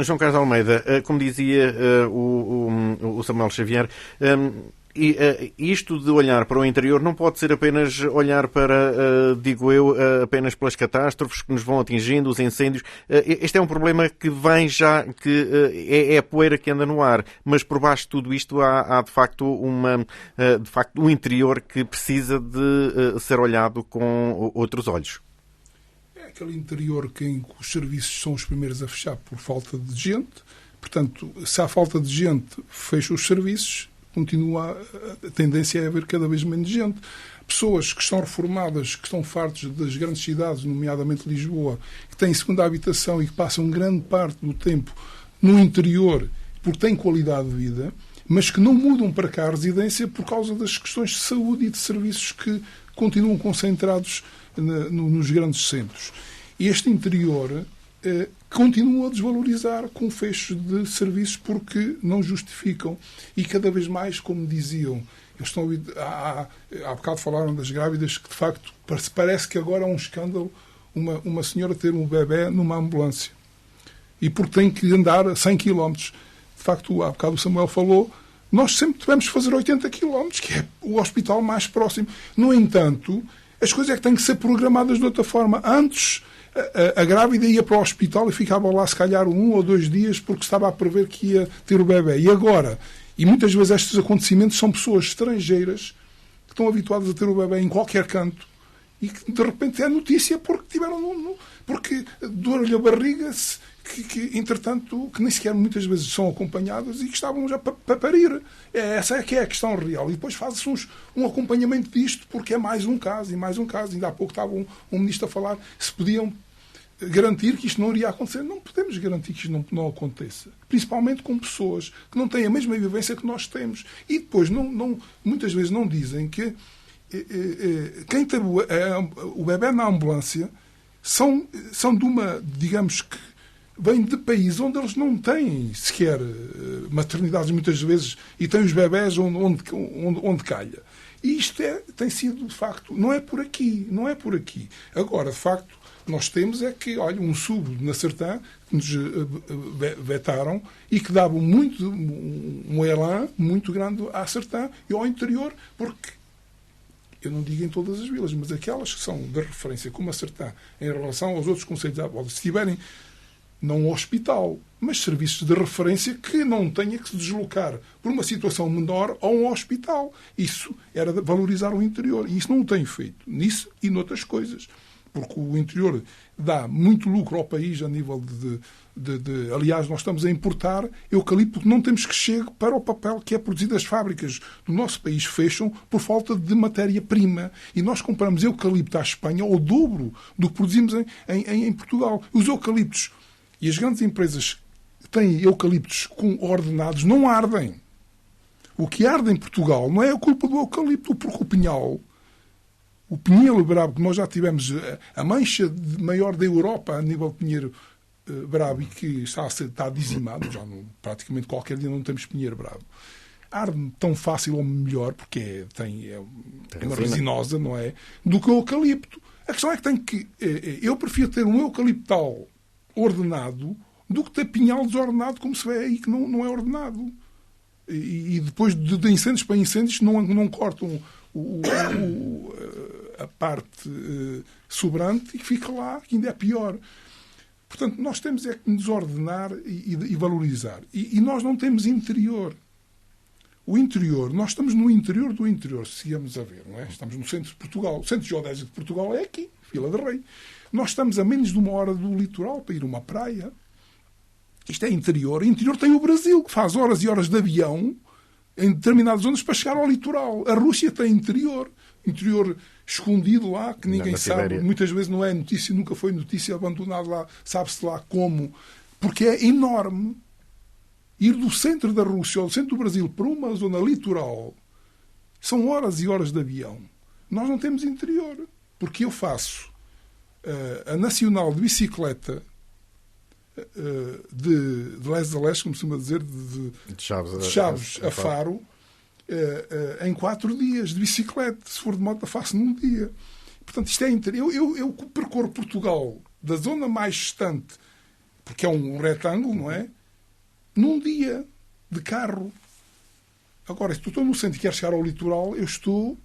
João Carlos Almeida, como dizia o Samuel Xavier, isto de olhar para o interior não pode ser apenas olhar para, digo eu, apenas pelas catástrofes que nos vão atingindo, os incêndios. Este é um problema que vem já, que é a poeira que anda no ar, mas por baixo de tudo isto há de facto um interior que precisa de ser olhado com outros olhos. É aquele interior em que os serviços são os primeiros a fechar por falta de gente. Portanto, se há falta de gente, fecha os serviços. Continua a tendência a haver cada vez menos gente. Pessoas que estão reformadas, que estão fartos das grandes cidades, nomeadamente Lisboa, que têm segunda habitação e que passam grande parte do tempo no interior porque têm qualidade de vida, mas que não mudam para cá a residência por causa das questões de saúde e de serviços que continuam concentrados nos grandes centros. E este interior continua a desvalorizar com fechos de serviços porque não justificam. E cada vez mais, como diziam, há bocado falaram das grávidas, que de facto parece que agora é um escândalo uma senhora ter um bebê numa ambulância. E porque tem que andar a 100 km. De facto, há bocado o Samuel falou, nós sempre tivemos que fazer 80 km, que é o hospital mais próximo. No entanto, as coisas é que têm que ser programadas de outra forma. Antes, a grávida ia para o hospital e ficava lá se calhar 1 ou 2 dias porque estava a prever que ia ter o bebê. E agora, e muitas vezes estes acontecimentos são pessoas estrangeiras que estão habituadas a ter o bebê em qualquer canto e que de repente é notícia porque tiveram porque dor-lhe a barriga que entretanto que nem sequer muitas vezes são acompanhadas e que estavam já para parir. Essa é que é a questão real. E depois faz-se um acompanhamento disto porque é mais um caso e mais um caso. Ainda há pouco estava um ministro a falar se podiam garantir que isto não iria acontecer. Não podemos garantir que isto não aconteça. Principalmente com pessoas que não têm a mesma vivência que nós temos. E depois, muitas vezes, não dizem que quem tem o bebê na ambulância são de uma, digamos que, vêm de países onde eles não têm sequer maternidades, muitas vezes, e têm os bebés onde calha. E isto tem sido, de facto, não é por aqui. Agora, de facto, nós temos é que, olha, um sub na Sertã que nos vetaram e que dava um elan muito grande à Sertã e ao interior, porque, eu não digo em todas as vilas, mas aquelas que são de referência, como a Sertã, em relação aos outros concelhos à volta, se tiverem, não um hospital, mas serviços de referência que não tenha que se deslocar por uma situação menor a um hospital. Isso era valorizar o interior. E isso não o tem feito. Nisso e noutras coisas. Porque o interior dá muito lucro ao país a nível aliás, nós estamos a importar eucalipto porque não temos que chegue para o papel que é produzido. As fábricas do nosso país fecham por falta de matéria-prima. E nós compramos eucalipto à Espanha ao dobro do que produzimos em Portugal. Os eucaliptos e as grandes empresas que têm eucaliptos com ordenados não ardem. O que arde em Portugal não é a culpa do eucalipto, porque o pinheiro bravo, que nós já tivemos a mancha maior da Europa a nível de pinheiro bravo e que está dizimado, já praticamente qualquer dia não temos pinheiro bravo. Arde tão fácil ou melhor, porque é uma resinosa, não é? Do que o eucalipto. A questão é que eu prefiro ter um eucaliptal ordenado do que ter pinhal desordenado, como se vê aí, que não é ordenado. E depois de incêndios para incêndios não cortam a parte sobrante e fica lá, que ainda é pior. Portanto, nós temos é que nos ordenar e valorizar. E nós não temos interior. O interior, nós estamos no interior do interior, se sigamos a ver, não é? Estamos no centro de Portugal. O centro geodésico de Portugal é aqui, Vila de Rei. Nós estamos a menos de 1 hora do litoral para ir a uma praia. Isto é interior. O interior tem o Brasil, que faz horas e horas de avião em determinadas zonas para chegar ao litoral. A Rússia tem interior escondido lá, que ninguém sabe. Muitas vezes não é notícia, nunca foi notícia, abandonado lá, sabe-se lá como. Porque é enorme. Ir do centro da Rússia ou do centro do Brasil para uma zona litoral são horas e horas de avião. Nós não temos interior. Porque eu faço a nacional de bicicleta de leste a leste, como se costuma dizer, de Chaves a Faro, em 4 dias de bicicleta. Se for de moto, faço num dia. Portanto, isto é interior. Eu percorro Portugal da zona mais distante, porque é um retângulo, não é? Num dia de carro. Agora, se estou no centro e quero chegar ao litoral, eu estou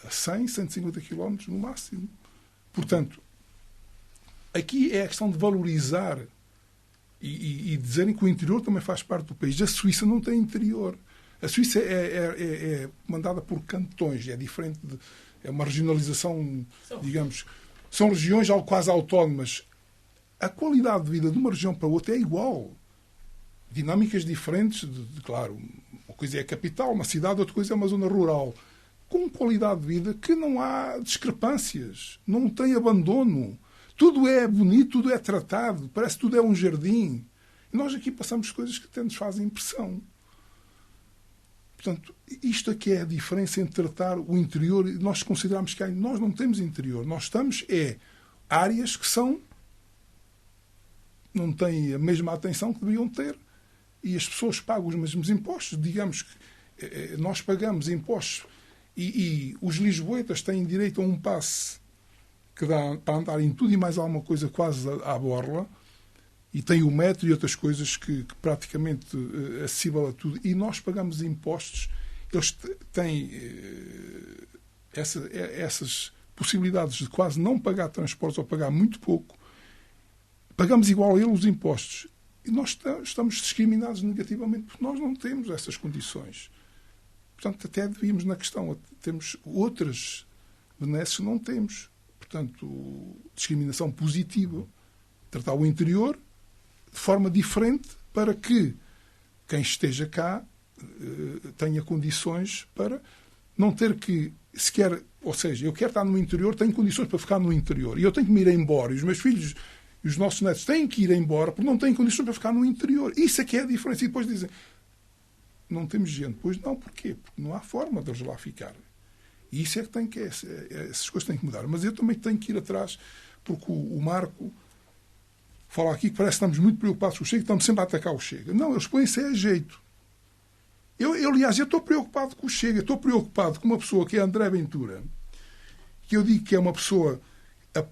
a 100, 150 km no máximo. Portanto, aqui é a questão de valorizar e dizerem que o interior também faz parte do país. A Suíça não tem interior. A Suíça é mandada por cantões, é diferente, é uma regionalização, digamos. São regiões quase autónomas. A qualidade de vida de uma região para outra é igual. Dinâmicas diferentes, claro, uma coisa é a capital, uma cidade, outra coisa é uma zona rural. Com qualidade de vida que não há discrepâncias, não tem abandono. Tudo é bonito, tudo é tratado, parece que tudo é um jardim. E nós aqui passamos coisas que até nos fazem impressão. Portanto, isto aqui é a diferença entre tratar o interior e nós consideramos que nós não temos interior. Nós estamos áreas que não têm a mesma atenção que deviam ter. E as pessoas pagam os mesmos impostos. Digamos que nós pagamos impostos e os lisboetas têm direito a um passe que dá para andar em tudo e mais alguma coisa quase à borla, e tem o metro e outras coisas que praticamente acessível a tudo, e nós pagamos impostos. Eles têm essas possibilidades de quase não pagar transportes ou pagar muito pouco. Pagamos igual a eles os impostos. E nós estamos discriminados negativamente porque nós não temos essas condições. Portanto, até devíamos na questão. Temos outras benesses que não temos. Portanto, discriminação positiva. Tratar o interior de forma diferente para que quem esteja cá tenha condições para não ter que se quer, ou seja, eu quero estar no interior, tenho condições para ficar no interior. E eu tenho que me ir embora. E os meus filhos e os nossos netos têm que ir embora porque não têm condições para ficar no interior. Isso é que é a diferença. E depois dizem, não temos gente. Pois não, porquê? Porque não há forma de eles lá ficar. E isso é que tem que... essas coisas têm que mudar. Mas eu também tenho que ir atrás, porque o Marco fala aqui que parece que estamos muito preocupados com o Chega, estamos sempre a atacar o Chega. Não, eles põem-se a jeito. Aliás, eu estou preocupado com o Chega. Estou preocupado com uma pessoa que é André Ventura, que eu digo que é uma pessoa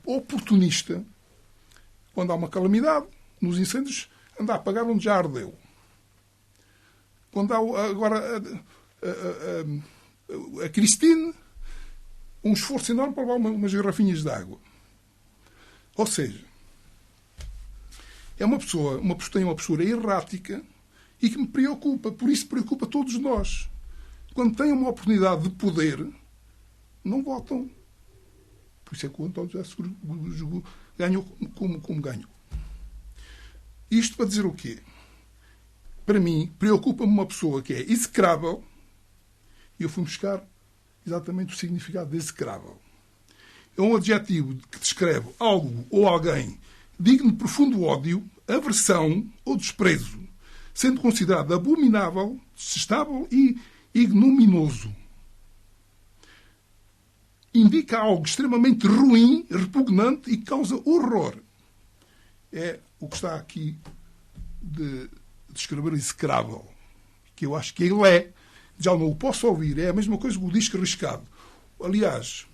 oportunista. Quando há uma calamidade, nos incêndios, anda a apagar onde já ardeu. Quando há agora a Cristine, um esforço enorme para levar umas garrafinhas de água. Ou seja, é uma pessoa que tem uma postura errática e que me preocupa. Por isso preocupa todos nós. Quando têm uma oportunidade de poder, não votam. Por isso é que o António José Seguro ganhou como ganhou. Isto para dizer o quê? Para mim, preocupa-me uma pessoa que é execrável, e eu fui buscar exatamente o significado de execrável. É um adjetivo que descreve algo ou alguém digno de profundo ódio, aversão ou desprezo, sendo considerado abominável, detestável e ignominioso. Indica algo extremamente ruim, repugnante e que causa horror. É o que está aqui de descrever execrável, que eu acho que ele é. Já não o posso ouvir, é a mesma coisa que o disco riscado. Aliás,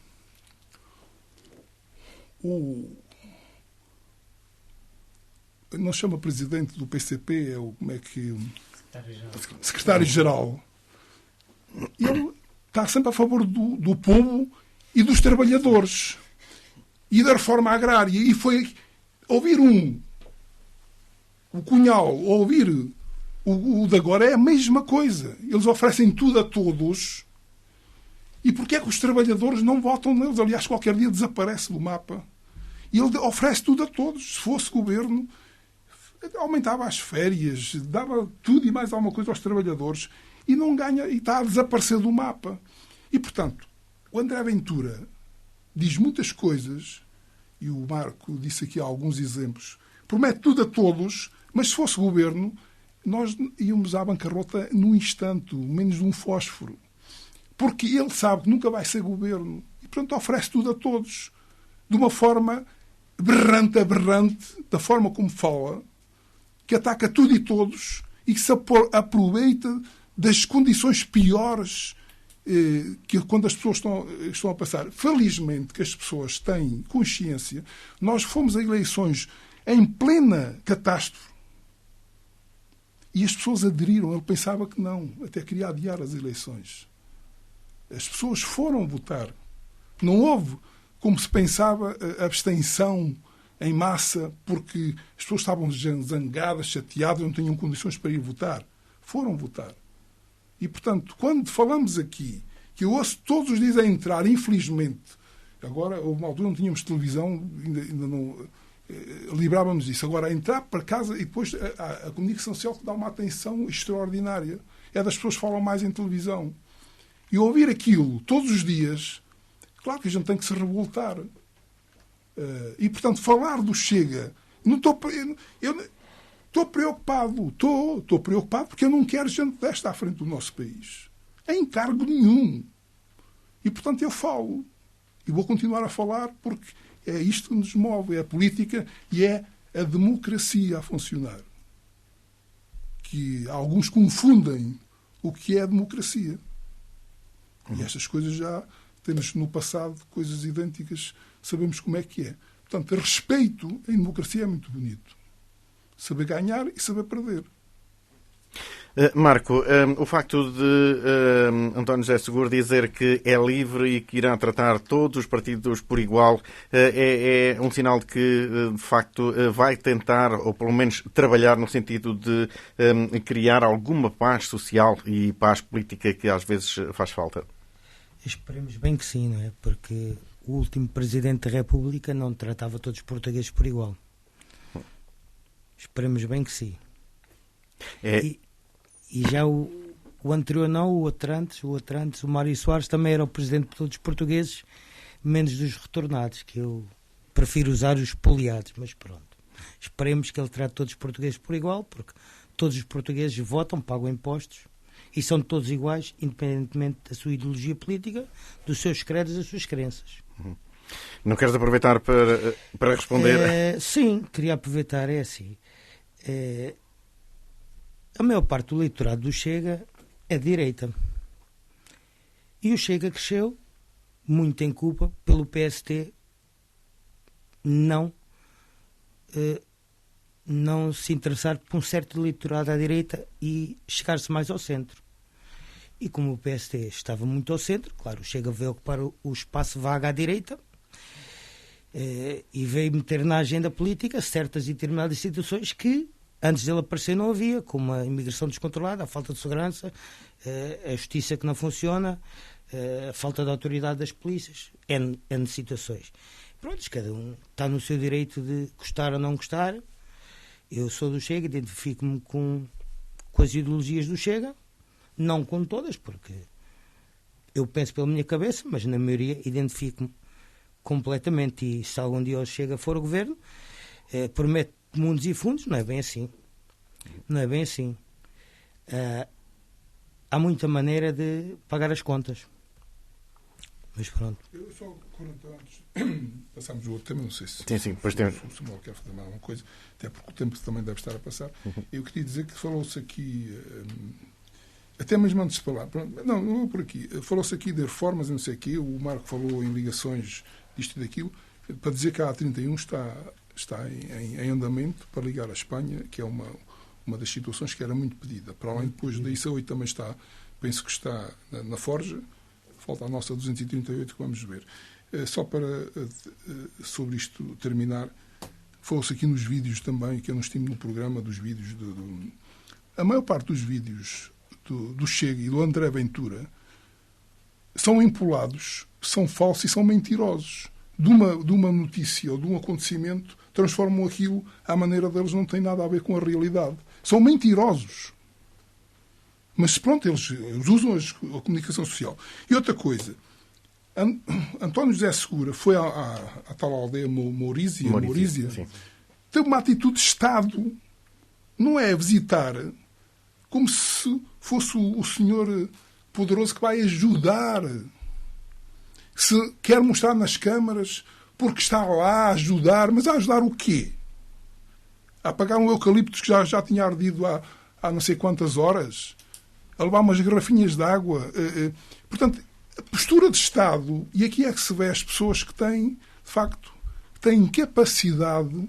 não chama presidente do PCP, é o como é que secretário-geral. Ele está sempre a favor do povo e dos trabalhadores e da reforma agrária. E foi ouvir o Cunhal, ouvir o de agora é a mesma coisa. Eles oferecem tudo a todos. E porquê é que os trabalhadores não votam neles? Aliás, qualquer dia desaparece do mapa. E ele oferece tudo a todos. Se fosse governo, aumentava as férias, dava tudo e mais alguma coisa aos trabalhadores e não ganha, e está a desaparecer do mapa. E, portanto, o André Ventura diz muitas coisas, e o Marco disse aqui alguns exemplos, promete tudo a todos, mas se fosse governo, nós íamos à bancarrota num instante, menos de um fósforo. Porque ele sabe que nunca vai ser governo. E, portanto, oferece tudo a todos. De uma forma aberrante, da forma como fala, que ataca tudo e todos e que se aproveita das condições piores que quando as pessoas estão a passar. Felizmente que as pessoas têm consciência. Nós fomos a eleições em plena catástrofe e as pessoas aderiram. Ele pensava que não, até queria adiar as eleições. As pessoas foram votar. Não houve, como se pensava, abstenção em massa porque as pessoas estavam zangadas, chateadas, não tinham condições para ir votar. Foram votar. E, portanto, quando falamos aqui, que eu ouço todos os dias a entrar, infelizmente, agora, houve uma altura, não tínhamos televisão, ainda não livrávamos disso. Agora, entrar para casa e depois a comunicação social que dá uma atenção extraordinária. É das pessoas que falam mais em televisão. E ouvir aquilo todos os dias, claro que a gente tem que se revoltar. E, portanto, falar do Chega... Estou preocupado. Estou preocupado porque eu não quero gente desta à frente do nosso país. Em encargo nenhum. E, portanto, eu falo. E vou continuar a falar porque é isto que nos move. É a política e é a democracia a funcionar. Que alguns confundem o que é a democracia. E estas coisas já temos no passado coisas idênticas, sabemos como é que é. Portanto, respeito em democracia é muito bonito. Saber ganhar e saber perder. Marco, o facto de António José Seguro dizer que é livre e que irá tratar todos os partidos por igual é um sinal de que, de facto, vai tentar, ou pelo menos trabalhar no sentido de criar alguma paz social e paz política que às vezes faz falta? Esperemos bem que sim, não é? Porque o último Presidente da República não tratava todos os portugueses por igual. Esperemos bem que sim. E já o O anterior não, o outro antes, o Mário Soares também era o presidente de todos os portugueses, menos dos retornados, que eu prefiro usar os poliados, mas pronto. Esperemos que ele trate todos os portugueses por igual, porque todos os portugueses votam, pagam impostos e são todos iguais, independentemente da sua ideologia política, dos seus credos e das suas crenças. Não queres aproveitar para responder? Sim, queria aproveitar, é assim. A maior parte do eleitorado do Chega é de direita. E o Chega cresceu, muito em culpa, pelo PST não se interessar por um certo eleitorado à direita e chegar-se mais ao centro. E como o PST estava muito ao centro, claro, o Chega veio ocupar o espaço vago à direita e veio meter na agenda política certas e determinadas situações que antes dele aparecer não havia, como a imigração descontrolada, a falta de segurança, a justiça que não funciona, a falta de autoridade das polícias, N situações. Pronto, cada um está no seu direito de gostar ou não gostar. Eu sou do Chega, identifico-me com as ideologias do Chega, não com todas, porque eu penso pela minha cabeça, mas na maioria identifico-me completamente. E se algum dia o Chega for o governo, promete mundos e fundos, não é bem assim. Não é bem assim. Há muita maneira de pagar as contas. Mas pronto. Eu só 40 anos. Passámos o outro tema, não sei se. Sim, depois temos. O Samuel quer fazer mais alguma coisa, até porque o tempo também deve estar a passar. Eu queria dizer que falou-se aqui, até mesmo antes de falar, não vou por aqui, falou-se aqui de reformas e não sei o quê, o Marco falou em ligações disto e daquilo, para dizer que a A31 está em andamento para ligar a Espanha, que é uma das situações que era muito pedida. Para além, depois da IC8 também está, penso que está na Forja. Falta a nossa 238 que vamos ver. Só para, sobre isto terminar, falou-se aqui nos vídeos também, que eu não estimo no programa dos vídeos. A maior parte dos vídeos do Chega e do André Ventura são empolados, são falsos e são mentirosos. De uma notícia ou de um acontecimento, transformam aquilo à maneira deles, não tem nada a ver com a realidade. São mentirosos. Mas pronto, eles usam a comunicação social. E outra coisa, António José Segura foi à tal aldeia Maurícia, teve uma atitude de Estado, não é visitar como se fosse o senhor poderoso que vai ajudar. Se quer mostrar nas câmaras porque está lá a ajudar, mas a ajudar o quê? A apagar um eucalipto que já tinha ardido há não sei quantas horas? A levar umas garrafinhas de água. Portanto, a postura de Estado, e aqui é que se vê as pessoas que têm, de facto, têm capacidade,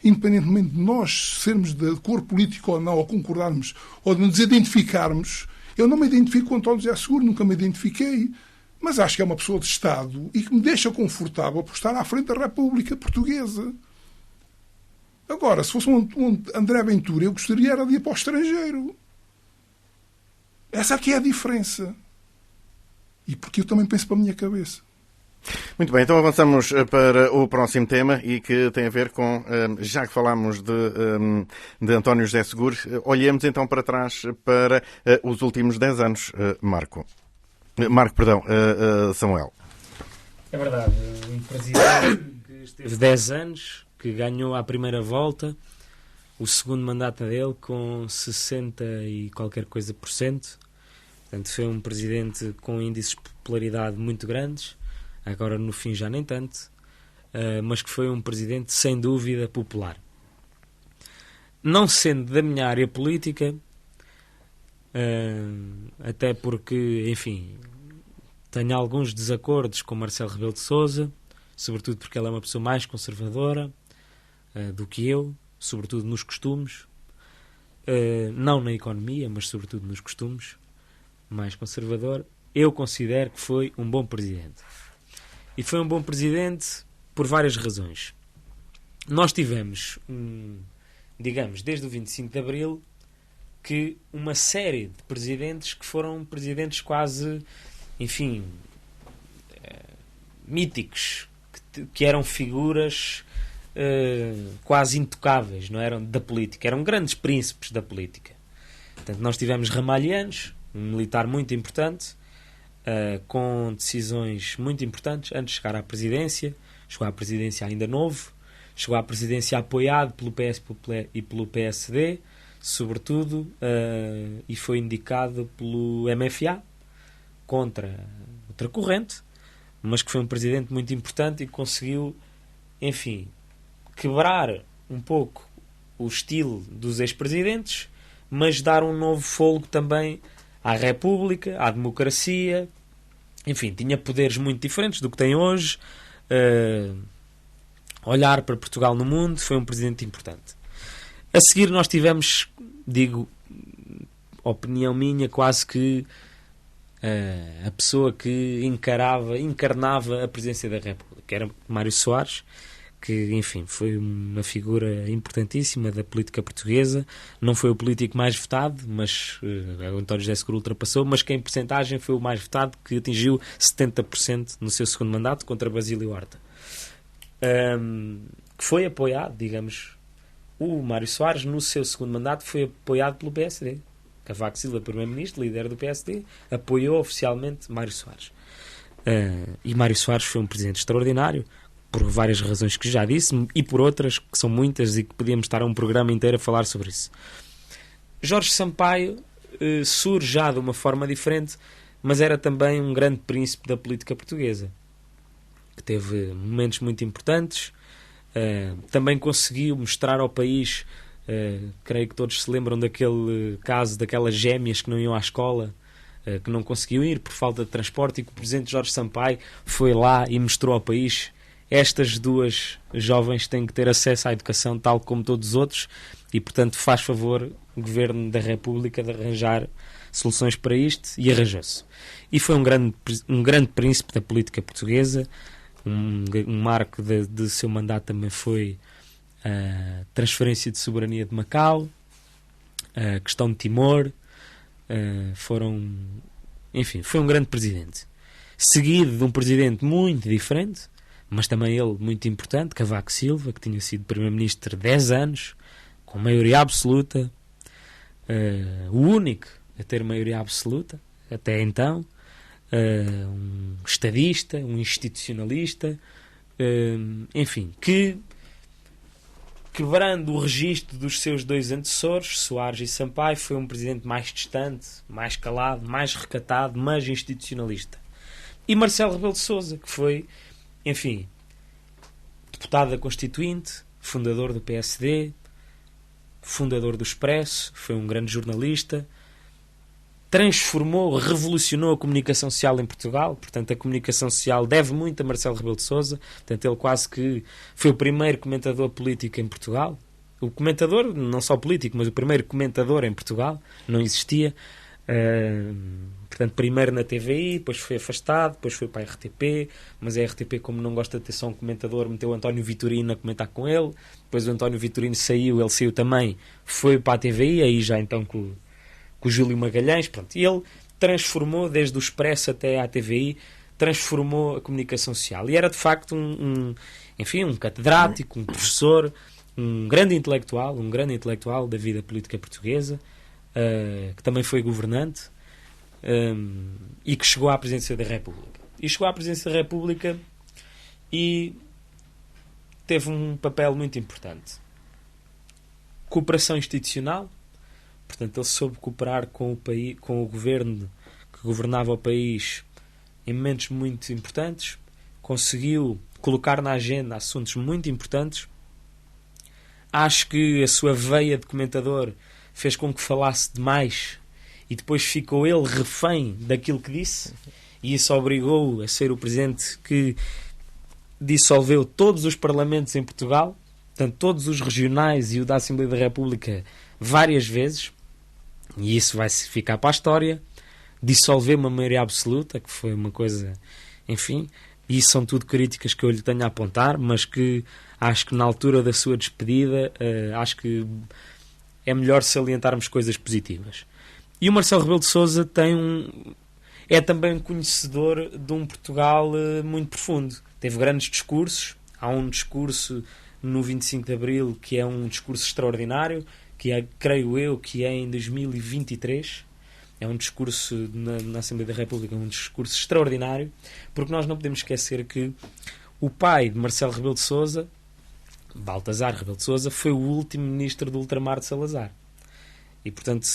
independentemente de nós sermos de cor política ou não, ou concordarmos, ou de nos identificarmos. Eu não me identifico com António José Seguro, nunca me identifiquei, mas acho que é uma pessoa de Estado e que me deixa confortável por estar à frente da República Portuguesa. Agora, se fosse um André Ventura, eu gostaria era de ir para o estrangeiro. Essa aqui é a diferença. E porque eu também penso para a minha cabeça. Muito bem, então avançamos para o próximo tema e que tem a ver com, já que falámos de António José Seguro, olhemos então para trás para os últimos 10 anos, Samuel. É verdade, um presidente que esteve 10 anos, que ganhou à primeira volta, o segundo mandato dele com 60 e qualquer coisa por cento. Portanto, foi um presidente com índices de popularidade muito grandes, agora no fim já nem tanto, mas que foi um presidente sem dúvida popular. Não sendo da minha área política, até porque, enfim, tenho alguns desacordos com Marcelo Rebelo de Sousa, sobretudo porque ele é uma pessoa mais conservadora do que eu, sobretudo nos costumes, não na economia, mas sobretudo nos costumes, mais conservador. Eu considero que foi um bom presidente. E foi um bom presidente por várias razões. Nós tivemos, digamos, desde o 25 de Abril, que uma série de presidentes que foram presidentes quase, enfim, míticos, que eram figuras quase intocáveis, não eram da política, eram grandes príncipes da política. Portanto, nós tivemos ramalhianos um militar muito importante, com decisões muito importantes antes de chegar à presidência. Chegou à presidência ainda novo, chegou à presidência apoiado pelo PS e pelo PSD, sobretudo, e foi indicado pelo MFA contra outra corrente, mas que foi um presidente muito importante e que conseguiu, enfim, quebrar um pouco o estilo dos ex-presidentes, mas dar um novo fôlego também à República, à democracia. Enfim, tinha poderes muito diferentes do que tem hoje. Olhar para Portugal no mundo, foi um presidente importante. A seguir nós tivemos, digo, opinião minha, quase que a pessoa que encarnava a presidência da República, que era Mário Soares, que, enfim, foi uma figura importantíssima da política portuguesa. Não foi o político mais votado, mas o António José Seguro ultrapassou, mas que em percentagem foi o mais votado, que atingiu 70% no seu segundo mandato contra Basílio Horta. Que foi apoiado, digamos, o Mário Soares no seu segundo mandato foi apoiado pelo PSD. Cavaco Silva, primeiro-ministro, líder do PSD, apoiou oficialmente Mário Soares. E Mário Soares foi um presidente extraordinário, por várias razões que já disse, e por outras que são muitas e que podíamos estar um programa inteiro a falar sobre isso. Jorge Sampaio surge já de uma forma diferente, mas era também um grande príncipe da política portuguesa, que teve momentos muito importantes. Também conseguiu mostrar ao país, creio que todos se lembram daquele caso, daquelas gêmeas que não iam à escola, que não conseguiam ir por falta de transporte, e que o presidente Jorge Sampaio foi lá e mostrou ao país: estas duas jovens têm que ter acesso à educação tal como todos os outros, e portanto faz favor o Governo da República de arranjar soluções para isto, e arranjou-se. E foi um grande príncipe da política portuguesa. Um marco de seu mandato também foi a transferência de soberania de Macau, a questão de Timor. Enfim, foi um grande presidente, seguido de um presidente muito diferente, mas também ele muito importante, Cavaco Silva, que tinha sido primeiro-ministro 10 anos, com maioria absoluta, o único a ter maioria absoluta até então. Um estadista, um institucionalista, enfim, que, quebrando o registro dos seus dois antecessores, Soares e Sampaio, foi um presidente mais distante, mais calado, mais recatado, mas institucionalista. E Marcelo Rebelo de Sousa, que foi, enfim, deputado da Constituinte, fundador do PSD, fundador do Expresso, foi um grande jornalista, transformou, revolucionou a comunicação social em Portugal. Portanto, a comunicação social deve muito a Marcelo Rebelo de Sousa. Portanto, ele quase que foi o primeiro comentador político em Portugal. O comentador, não só político, mas o primeiro comentador em Portugal. Não existia. Portanto, primeiro na TVI, depois foi afastado, depois foi para a RTP, mas a RTP, como não gosta de ter só um comentador, meteu o António Vitorino a comentar com ele. Depois o António Vitorino saiu, ele saiu também, foi para a TVI, aí já então com o Júlio Magalhães. Pronto. E ele transformou, desde o Expresso até à TVI, transformou a comunicação social. E era de facto enfim, um catedrático, um professor, um grande intelectual da vida política portuguesa, que também foi governante, e que chegou à presidência da República. E chegou à presidência da República e teve um papel muito importante. Cooperação institucional. Portanto, ele soube cooperar com o país, com o governo que governava o país em momentos muito importantes. Conseguiu colocar na agenda assuntos muito importantes. Acho que a sua veia de comentador fez com que falasse demais e depois ficou ele refém daquilo que disse, e isso obrigou-o a ser o presidente que dissolveu todos os parlamentos em Portugal, portanto, todos os regionais e o da Assembleia da República várias vezes. E isso vai ficar para a história. Dissolveu uma maioria absoluta, que foi uma coisa, enfim, e isso são tudo críticas que eu lhe tenho a apontar, mas que acho que na altura da sua despedida, acho que é melhor salientarmos coisas positivas. E o Marcelo Rebelo de Sousa é também conhecedor de um Portugal muito profundo. Teve grandes discursos. Há um discurso no 25 de Abril que é um discurso extraordinário, que é, creio eu, que é em 2023, é um discurso na Assembleia da República, um discurso extraordinário, porque nós não podemos esquecer que o pai de Marcelo Rebelo de Sousa, Baltasar Rebelo de Sousa, foi o último ministro do ultramar de Salazar. E, portanto,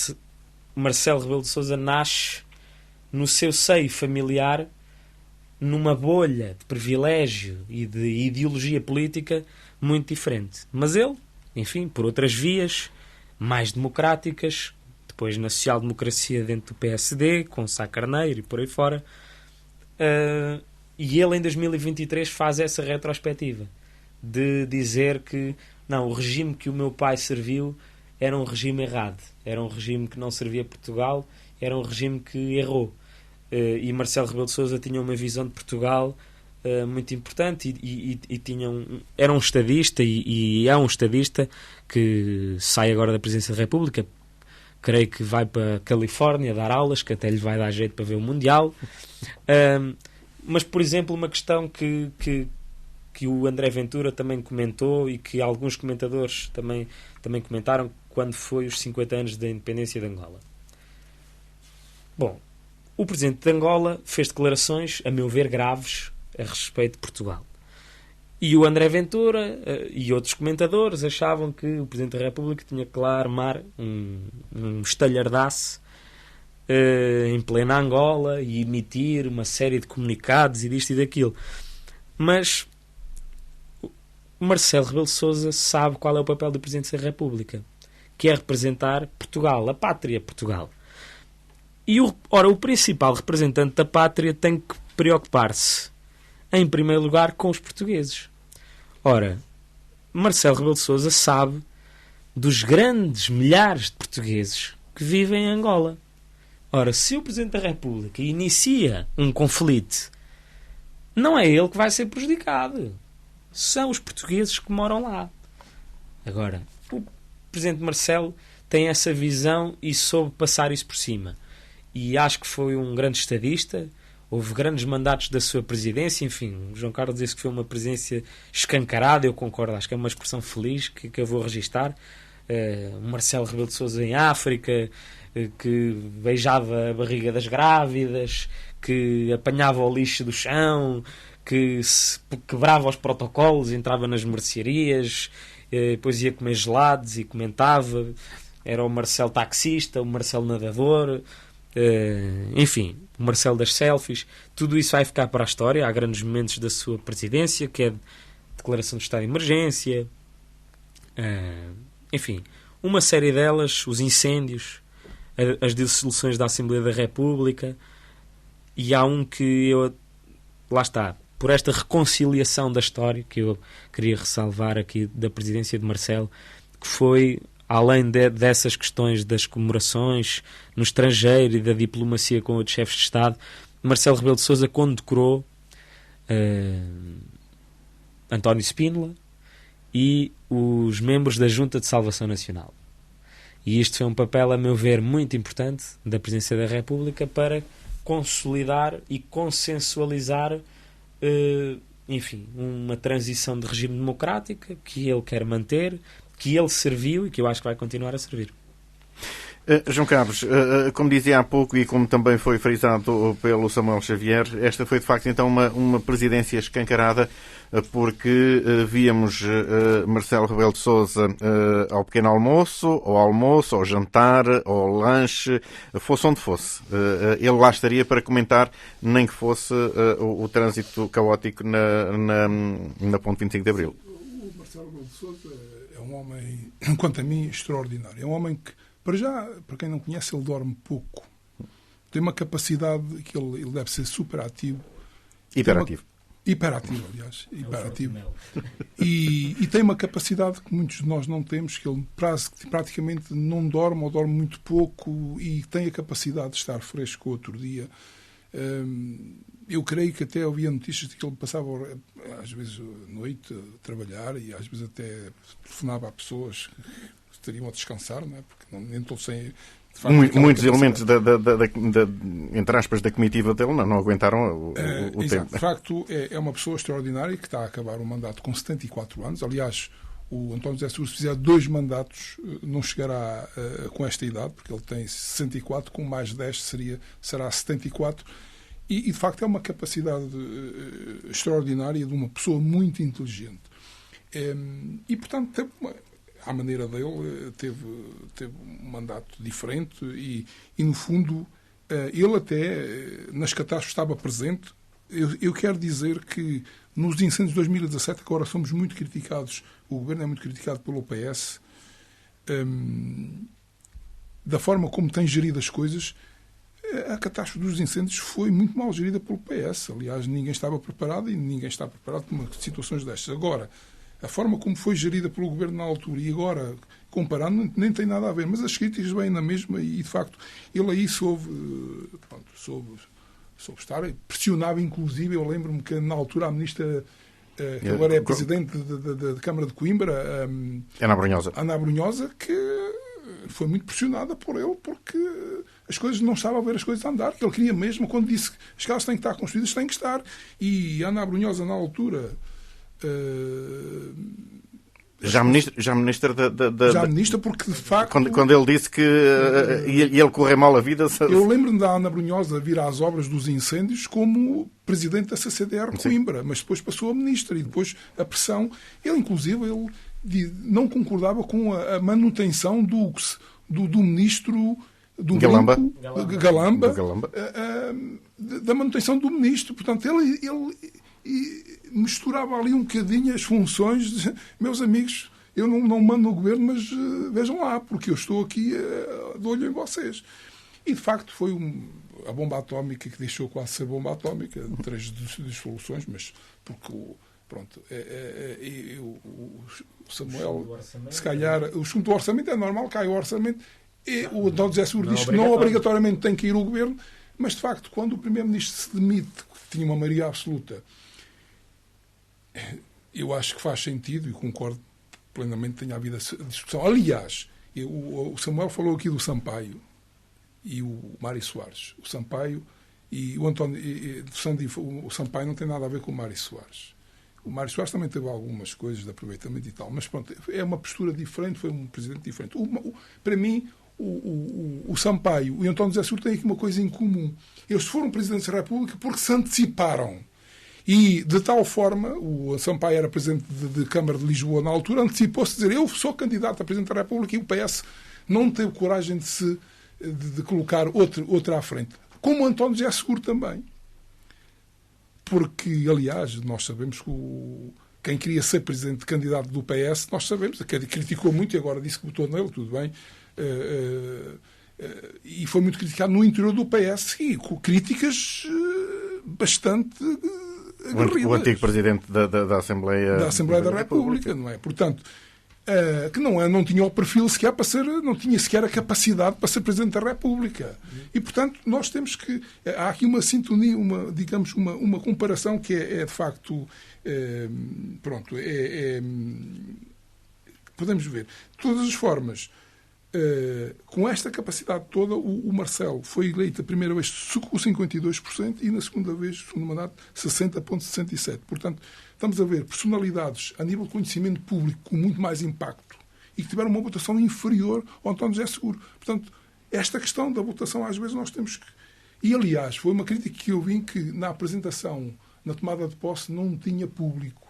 Marcelo Rebelo de Sousa nasce no seu seio familiar, numa bolha de privilégio e de ideologia política muito diferente. Mas ele, enfim, por outras vias mais democráticas, depois na social-democracia dentro do PSD, com Sá Carneiro e por aí fora, e ele em 2023 faz essa retrospectiva de dizer que não, o regime que o meu pai serviu era um regime errado, era um regime que não servia a Portugal, era um regime que errou. E Marcelo Rebelo de Sousa tinha uma visão de Portugal muito importante e era um estadista e é um estadista que sai agora da Presidência da República, creio que vai para a Califórnia dar aulas, que até lhe vai dar jeito para ver o Mundial. Mas, por exemplo, uma questão que o André Ventura também comentou e que alguns comentadores também comentaram quando foi os 50 anos da independência de Angola. Bom, o presidente de Angola fez declarações, a meu ver, graves a respeito de Portugal. E o André Ventura e outros comentadores achavam que o Presidente da República tinha que lá armar um estalhardaço em plena Angola e emitir uma série de comunicados e disto e daquilo. Mas Marcelo Rebelo de Sousa sabe qual é o papel do Presidente da República, que é representar Portugal, a pátria Portugal. E o principal representante da pátria tem que preocupar-se, em primeiro lugar, com os portugueses. Ora, Marcelo Rebelo de Sousa sabe dos grandes milhares de portugueses que vivem em Angola. Ora, se o Presidente da República inicia um conflito, não é ele que vai ser prejudicado. São os portugueses que moram lá. Agora, o Presidente Marcelo tem essa visão e soube passar isso por cima. E acho que foi um grande estadista. Houve grandes mandatos da sua presidência. Enfim, o João Carlos disse que foi uma presidência escancarada. Eu concordo, acho que é uma expressão feliz que eu vou registar. O Marcelo Rebelo de Sousa em África, que beijava a barriga das grávidas, que apanhava o lixo do chão, que quebrava os protocolos, entrava nas mercearias, depois ia comer gelados e comentava. Era o Marcelo taxista, o Marcelo nadador, enfim, o Marcelo das selfies. Tudo isso vai ficar para a história. Há grandes momentos da sua presidência, que é a declaração de estado de emergência, enfim, uma série delas, os incêndios, as dissoluções da Assembleia da República. E há um que eu, lá está, por esta reconciliação da história que eu queria ressalvar aqui da presidência de Marcelo, que foi, além dessas questões das comemorações no estrangeiro e da diplomacia com outros chefes de Estado, Marcelo Rebelo de Sousa condecorou António Spínola e os membros da Junta de Salvação Nacional. E isto foi um papel, a meu ver, muito importante da Presidência da República para consolidar e consensualizar, enfim, uma transição de regime democrático que ele quer manter, que ele serviu e que eu acho que vai continuar a servir. João Carlos, como dizia há pouco e como também foi frisado pelo Samuel Xavier, esta foi de facto então uma presidência escancarada, porque víamos Marcelo Rebelo de Sousa ao pequeno almoço, ao jantar, ao lanche, fosse onde fosse. Ele lá estaria para comentar, nem que fosse o trânsito caótico na ponte 25 de Abril. O Marcelo Rebelo de Sousa é um homem, quanto a mim, extraordinário. É um homem que, para quem não conhece, ele dorme pouco. Tem uma capacidade que ele deve ser super ativo. Hiperativo. Hiperativo, aliás. Hiperativo. E tem uma capacidade que muitos de nós não temos, que ele praticamente não dorme ou dorme muito pouco e tem a capacidade de estar fresco outro dia. Eu creio que até havia notícias de que ele passava, às vezes, à noite a trabalhar e às vezes até telefonava a pessoas que estariam a descansar, não é? Porque nem todos sem... Muitos elementos entre aspas, da comitiva dele não aguentaram o tempo. De facto, é uma pessoa extraordinária que está a acabar um mandato com 74 anos. Aliás, o António José Seguro, se fizer 2 mandatos, não chegará com esta idade, porque ele tem 64, com mais 10 será 74. E, de facto, é uma capacidade extraordinária de uma pessoa muito inteligente. E, portanto, à maneira dele, teve um mandato diferente e no fundo, ele até nas catástrofes estava presente. Eu quero dizer que nos incêndios de 2017, agora somos muito criticados, o governo é muito criticado pelo PS, da forma como tem gerido as coisas. A catástrofe dos incêndios foi muito mal gerida pelo PS. Aliás, ninguém estava preparado e ninguém está preparado para situações destas. Agora, a forma como foi gerida pelo governo na altura e agora, comparando, nem tem nada a ver. Mas as críticas vêm na mesma e, de facto, ele aí soube estar, pressionava inclusive. Eu lembro-me que na altura a ministra, que agora é presidente da Câmara de Coimbra, Ana Abrunhosa, que foi muito pressionada por ele porque as coisas não estava a ver as coisas a andar, que ele queria mesmo, quando disse que as casas têm que estar construídas, têm que estar. E Ana Abrunhosa, na altura, já ministra já ministra, porque de facto quando ele disse que ele correr mal a vida. Eu lembro-me da Ana Brunhosa vir às obras dos incêndios como presidente da CCDR de Coimbra, mas depois passou a ministra e depois a pressão. Ele, inclusive, não concordava com a manutenção do ministro do Galamba, da manutenção do ministro. Portanto, ele misturava ali um bocadinho as funções. Meus amigos, eu não mando no governo, mas vejam lá, porque eu estou aqui de olho em vocês. E, de facto, foi a bomba atómica que deixou quase ser bomba atómica, 3 dissoluções, mas porque o Samuel, se calhar, o assunto do orçamento é normal, cai o orçamento, e o António José Seguro diz que não obrigatoriamente tem que ir o governo, mas, de facto, quando o primeiro-ministro se demite, que tinha uma maioria absoluta, eu acho que faz sentido e concordo plenamente que tenha havido a discussão. Aliás, o Samuel falou aqui do Sampaio e o Mário Soares. O Sampaio e o António... O Sampaio não tem nada a ver com o Mário Soares. O Mário Soares também teve algumas coisas de aproveitamento e tal, mas pronto, é uma postura diferente, foi um presidente diferente. Para mim, o Sampaio e o António José Seguro têm aqui uma coisa em comum. Eles foram presidentes da República porque se anteciparam. E, de tal forma, o Sampaio era presidente de Câmara de Lisboa na altura, antecipou-se a dizer: eu sou candidato a presidente da República, e o PS não teve coragem de colocar outra à frente. Como o António José Seguro também. Porque, aliás, nós sabemos que quem queria ser presidente candidato do PS, nós sabemos, que criticou muito e agora disse que votou nele, tudo bem, e foi muito criticado no interior do PS, e com críticas bastante aguerridas. O antigo presidente da Assembleia da República, não é? Portanto, que não tinha o perfil sequer para ser, não tinha sequer a capacidade para ser Presidente da República. E, portanto, nós temos que... Há aqui uma sintonia, uma comparação que é de facto... podemos ver. De todas as formas, com esta capacidade toda, o Marcelo foi eleito a primeira vez com 52% e na segunda vez, segundo mandato, 60,67%. Portanto, estamos a ver personalidades a nível de conhecimento público com muito mais impacto e que tiveram uma votação inferior ao António José Seguro. Portanto, esta questão da votação, às vezes, nós temos que... E, aliás, foi uma crítica que eu vi que na apresentação, na tomada de posse, não tinha público.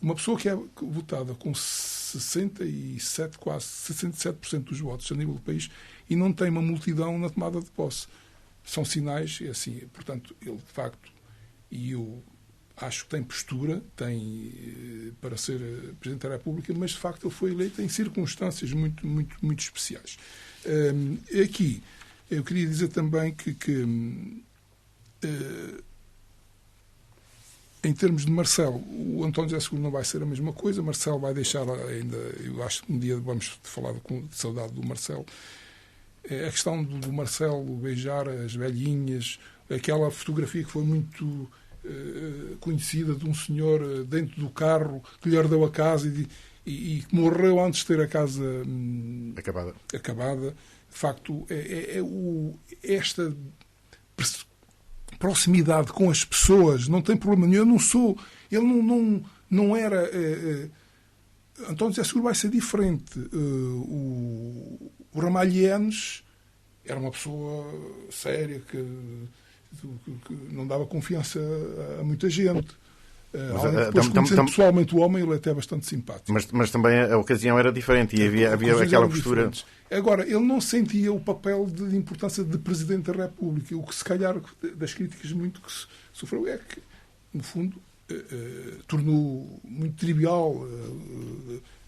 Uma pessoa que é votada com 67%, quase 67% dos votos a nível do país e não tem uma multidão na tomada de posse. São sinais, é assim, portanto, ele, de facto, e eu acho que tem postura, tem para ser Presidente da República, mas, de facto, ele foi eleito em circunstâncias muito, muito, muito especiais. Aqui, eu queria dizer também que em termos de Marcelo, o António José Seguro não vai ser a mesma coisa. Marcelo vai deixar ainda... Eu acho que um dia vamos falar de saudade do Marcelo. A questão do Marcelo beijar as velhinhas, aquela fotografia que foi muito conhecida de um senhor dentro do carro que lhe ardeu a casa e que morreu antes de ter a casa acabada. De facto, esta proximidade com as pessoas, não tem problema nenhum. Eu não sou... Ele não era... António José Seguro vai ser diferente. O Ramalhianos era uma pessoa séria que não dava confiança a muita gente. Depois, conhecendo pessoalmente o homem, ele é até bastante simpático. Mas também a ocasião era diferente e havia aquela postura. Agora, ele não sentia o papel de importância de Presidente da República. O que, se calhar, das críticas muito que sofreu é que, no fundo, tornou muito trivial.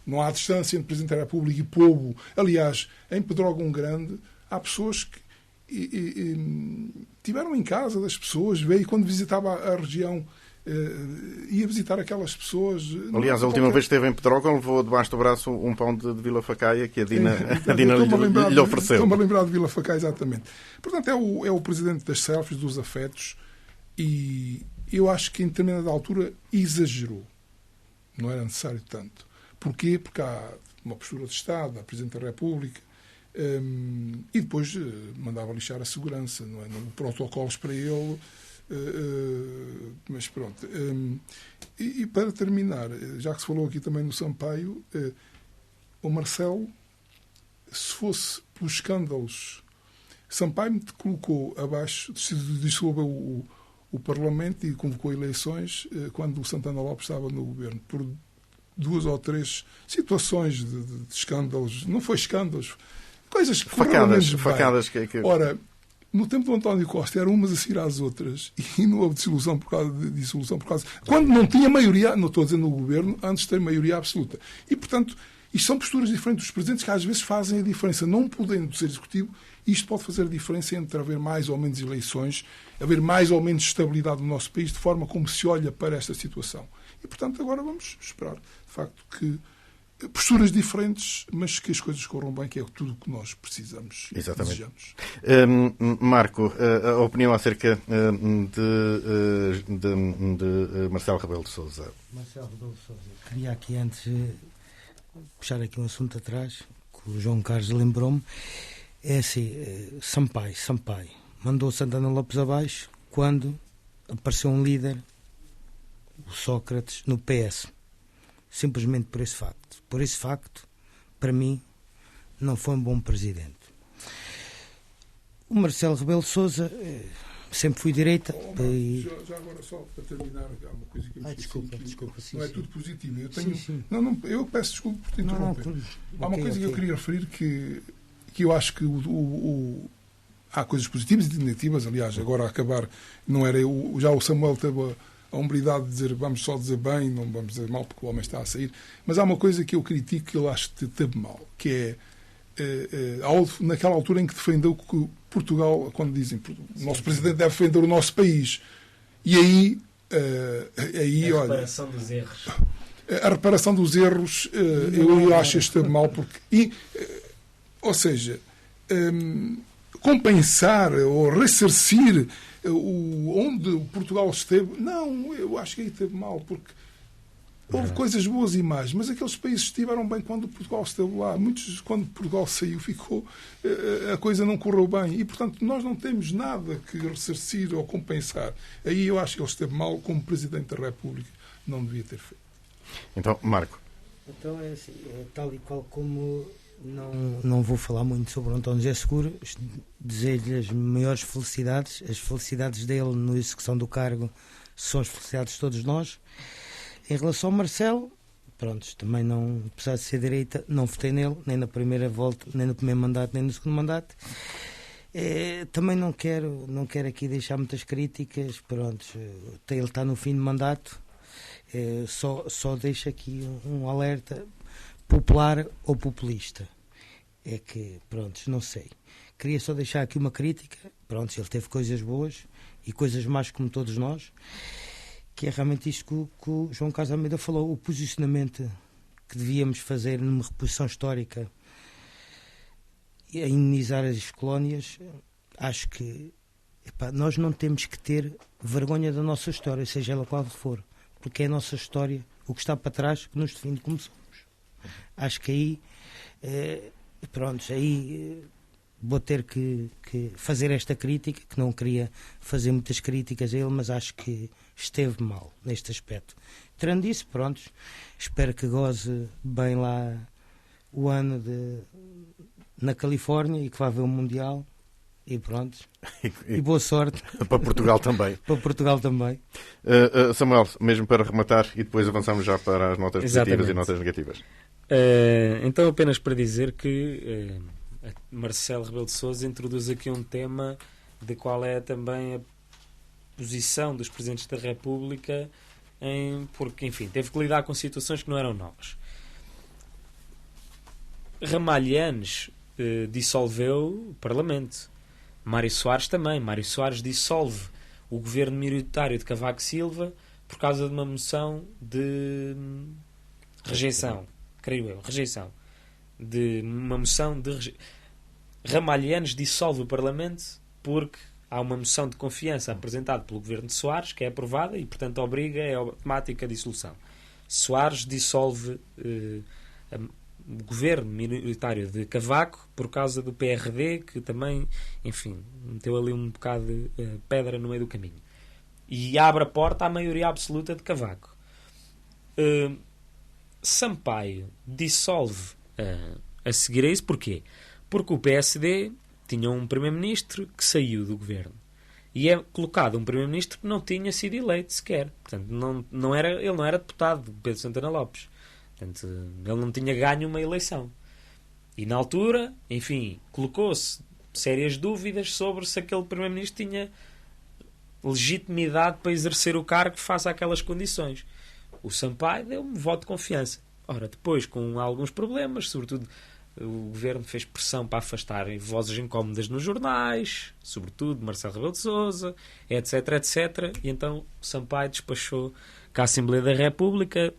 Não há distância entre Presidente da República e povo. Aliás, em Pedrógão Grande, há pessoas que tiveram em casa das pessoas, veio e quando visitava a região, ia visitar aquelas pessoas. Aliás, a última vez que esteve em Pedrógão levou debaixo do braço um pão de Vila Facaia que a Dina lhe ofereceu. Estou-me a lembrar de Vila Facaia, exatamente. Portanto, é o presidente das selfies, dos afetos, e eu acho que em determinada altura exagerou. Não era necessário tanto. Porquê? Porque há uma postura de Estado, há Presidente da República, e depois mandava lixar a segurança, não é? Não protocolos para ele. Mas pronto. E para terminar, já que se falou aqui também no Sampaio, o Marcelo, se fosse pelos escândalos, Sampaio me colocou abaixo, dissolveu o Parlamento e convocou eleições quando o Santana Lopes estava no governo, por 2 ou 3 situações de escândalos. Não foi escândalos, coisas que facadas que... Ora, no tempo do António Costa eram umas a seguir às outras e não houve dissolução por causa quando não tinha maioria, não estou a dizer no governo, antes de ter maioria absoluta. E, portanto, isto são posturas diferentes dos presidentes que às vezes fazem a diferença. Não podendo ser executivo, isto pode fazer a diferença entre haver mais ou menos eleições, haver mais ou menos estabilidade no nosso país, de forma como se olha para esta situação. E, portanto, agora vamos esperar, de facto, que posturas diferentes, mas que as coisas corram bem, que é tudo o que nós precisamos e desejamos. Marco, a opinião acerca de Marcelo Rebelo de Sousa. Marcelo Rebelo de Sousa. Queria aqui antes puxar aqui um assunto atrás, que o João Carlos lembrou-me. É assim, Sampaio mandou Santana Lopes abaixo quando apareceu um líder, o Sócrates, no PS. Simplesmente por esse facto. Por esse facto, para mim, não foi um bom presidente. O Marcelo Rebelo de Sousa sempre fui direita. Já agora, só para terminar, há uma coisa que eu me desculpa. Não é tudo positivo. Eu tenho, sim. Não, eu peço desculpa por te interromper. Há uma coisa que eu queria referir que eu acho que há coisas positivas e negativas. Aliás, agora a acabar, não era eu, já o Samuel teve a hombridade de dizer vamos só dizer bem, não vamos dizer mal porque o homem está a sair, mas há uma coisa que eu critico que eu acho que teve mal, que é naquela altura em que defendeu que Portugal, quando dizem o nosso presidente deve defender o nosso país, e aí a olha, reparação dos erros. A reparação dos erros eu acho que esteve mal porque ou seja, compensar ou ressarcir onde Portugal esteve, não, eu acho que aí esteve mal, porque houve coisas boas e más, mas aqueles países estiveram bem quando Portugal esteve lá. Muitos, quando Portugal saiu, a coisa não correu bem. E, portanto, nós não temos nada que ressarcir ou compensar. Aí eu acho que ele esteve mal como Presidente da República. Não devia ter feito. Então, Marco. Então, é assim, tal e qual como... Não vou falar muito sobre o António José Seguro, desejo-lhe as maiores felicidades. As felicidades dele na execução do cargo são as felicidades de todos nós. Em relação ao Marcelo, pronto, também não, apesar de ser direita, não votei nele, nem na primeira volta, nem no primeiro mandato, nem no segundo mandato. Também não quero aqui deixar muitas críticas, pronto, ele está no fim de mandato, só deixo aqui um alerta popular ou populista. É que, pronto, não sei. Queria só deixar aqui uma crítica. Pronto, ele teve coisas boas e coisas más como todos nós, que é realmente isto que o João Carlos Almeida falou, o posicionamento que devíamos fazer numa reposição histórica e a indenizar as colónias. Acho que nós não temos que ter vergonha da nossa história, seja ela qual for, porque é a nossa história, o que está para trás, que nos define como somos. Acho que aí, vou ter que fazer esta crítica, que não queria fazer muitas críticas a ele, mas acho que esteve mal neste aspecto. Tirando isso, pronto, espero que goze bem lá o ano na Califórnia e que vá ver o Mundial. E pronto. E boa sorte. Para Portugal também. Para Portugal também. Samuel, mesmo para rematar, e depois avançamos já para as notas positivas e notas negativas. Então, apenas para dizer que Marcelo Rebelo de Sousa introduz aqui um tema de qual é também a posição dos Presidentes da República, porque, enfim, teve que lidar com situações que não eram novas. Ramalhianes dissolveu o Parlamento. Mário Soares também. Mário Soares dissolve o governo minoritário de Cavaco Silva por causa de uma moção de rejeição. Creio eu. Rejeição. De uma moção de Ramalhianes dissolve o Parlamento porque há uma moção de confiança apresentada pelo governo de Soares que é aprovada e, portanto, obriga a automática dissolução. Soares dissolve o governo minoritário de Cavaco por causa do PRD, que também, enfim, meteu ali um bocado de pedra no meio do caminho. E abre a porta à maioria absoluta de Cavaco. Sampaio dissolve a seguir a isso. Porquê? Porque o PSD tinha um primeiro-ministro que saiu do governo. E é colocado um primeiro-ministro que não tinha sido eleito sequer. Portanto, ele não era deputado, Pedro Santana Lopes. Portanto, ele não tinha ganho uma eleição. E na altura, enfim, colocou-se sérias dúvidas sobre se aquele primeiro-ministro tinha legitimidade para exercer o cargo face àquelas condições. O Sampaio deu um voto de confiança. Ora, depois, com alguns problemas, sobretudo o governo fez pressão para afastar vozes incómodas nos jornais, sobretudo Marcelo Rebelo de Sousa, etc, etc. E então o Sampaio despachou com a Assembleia da República.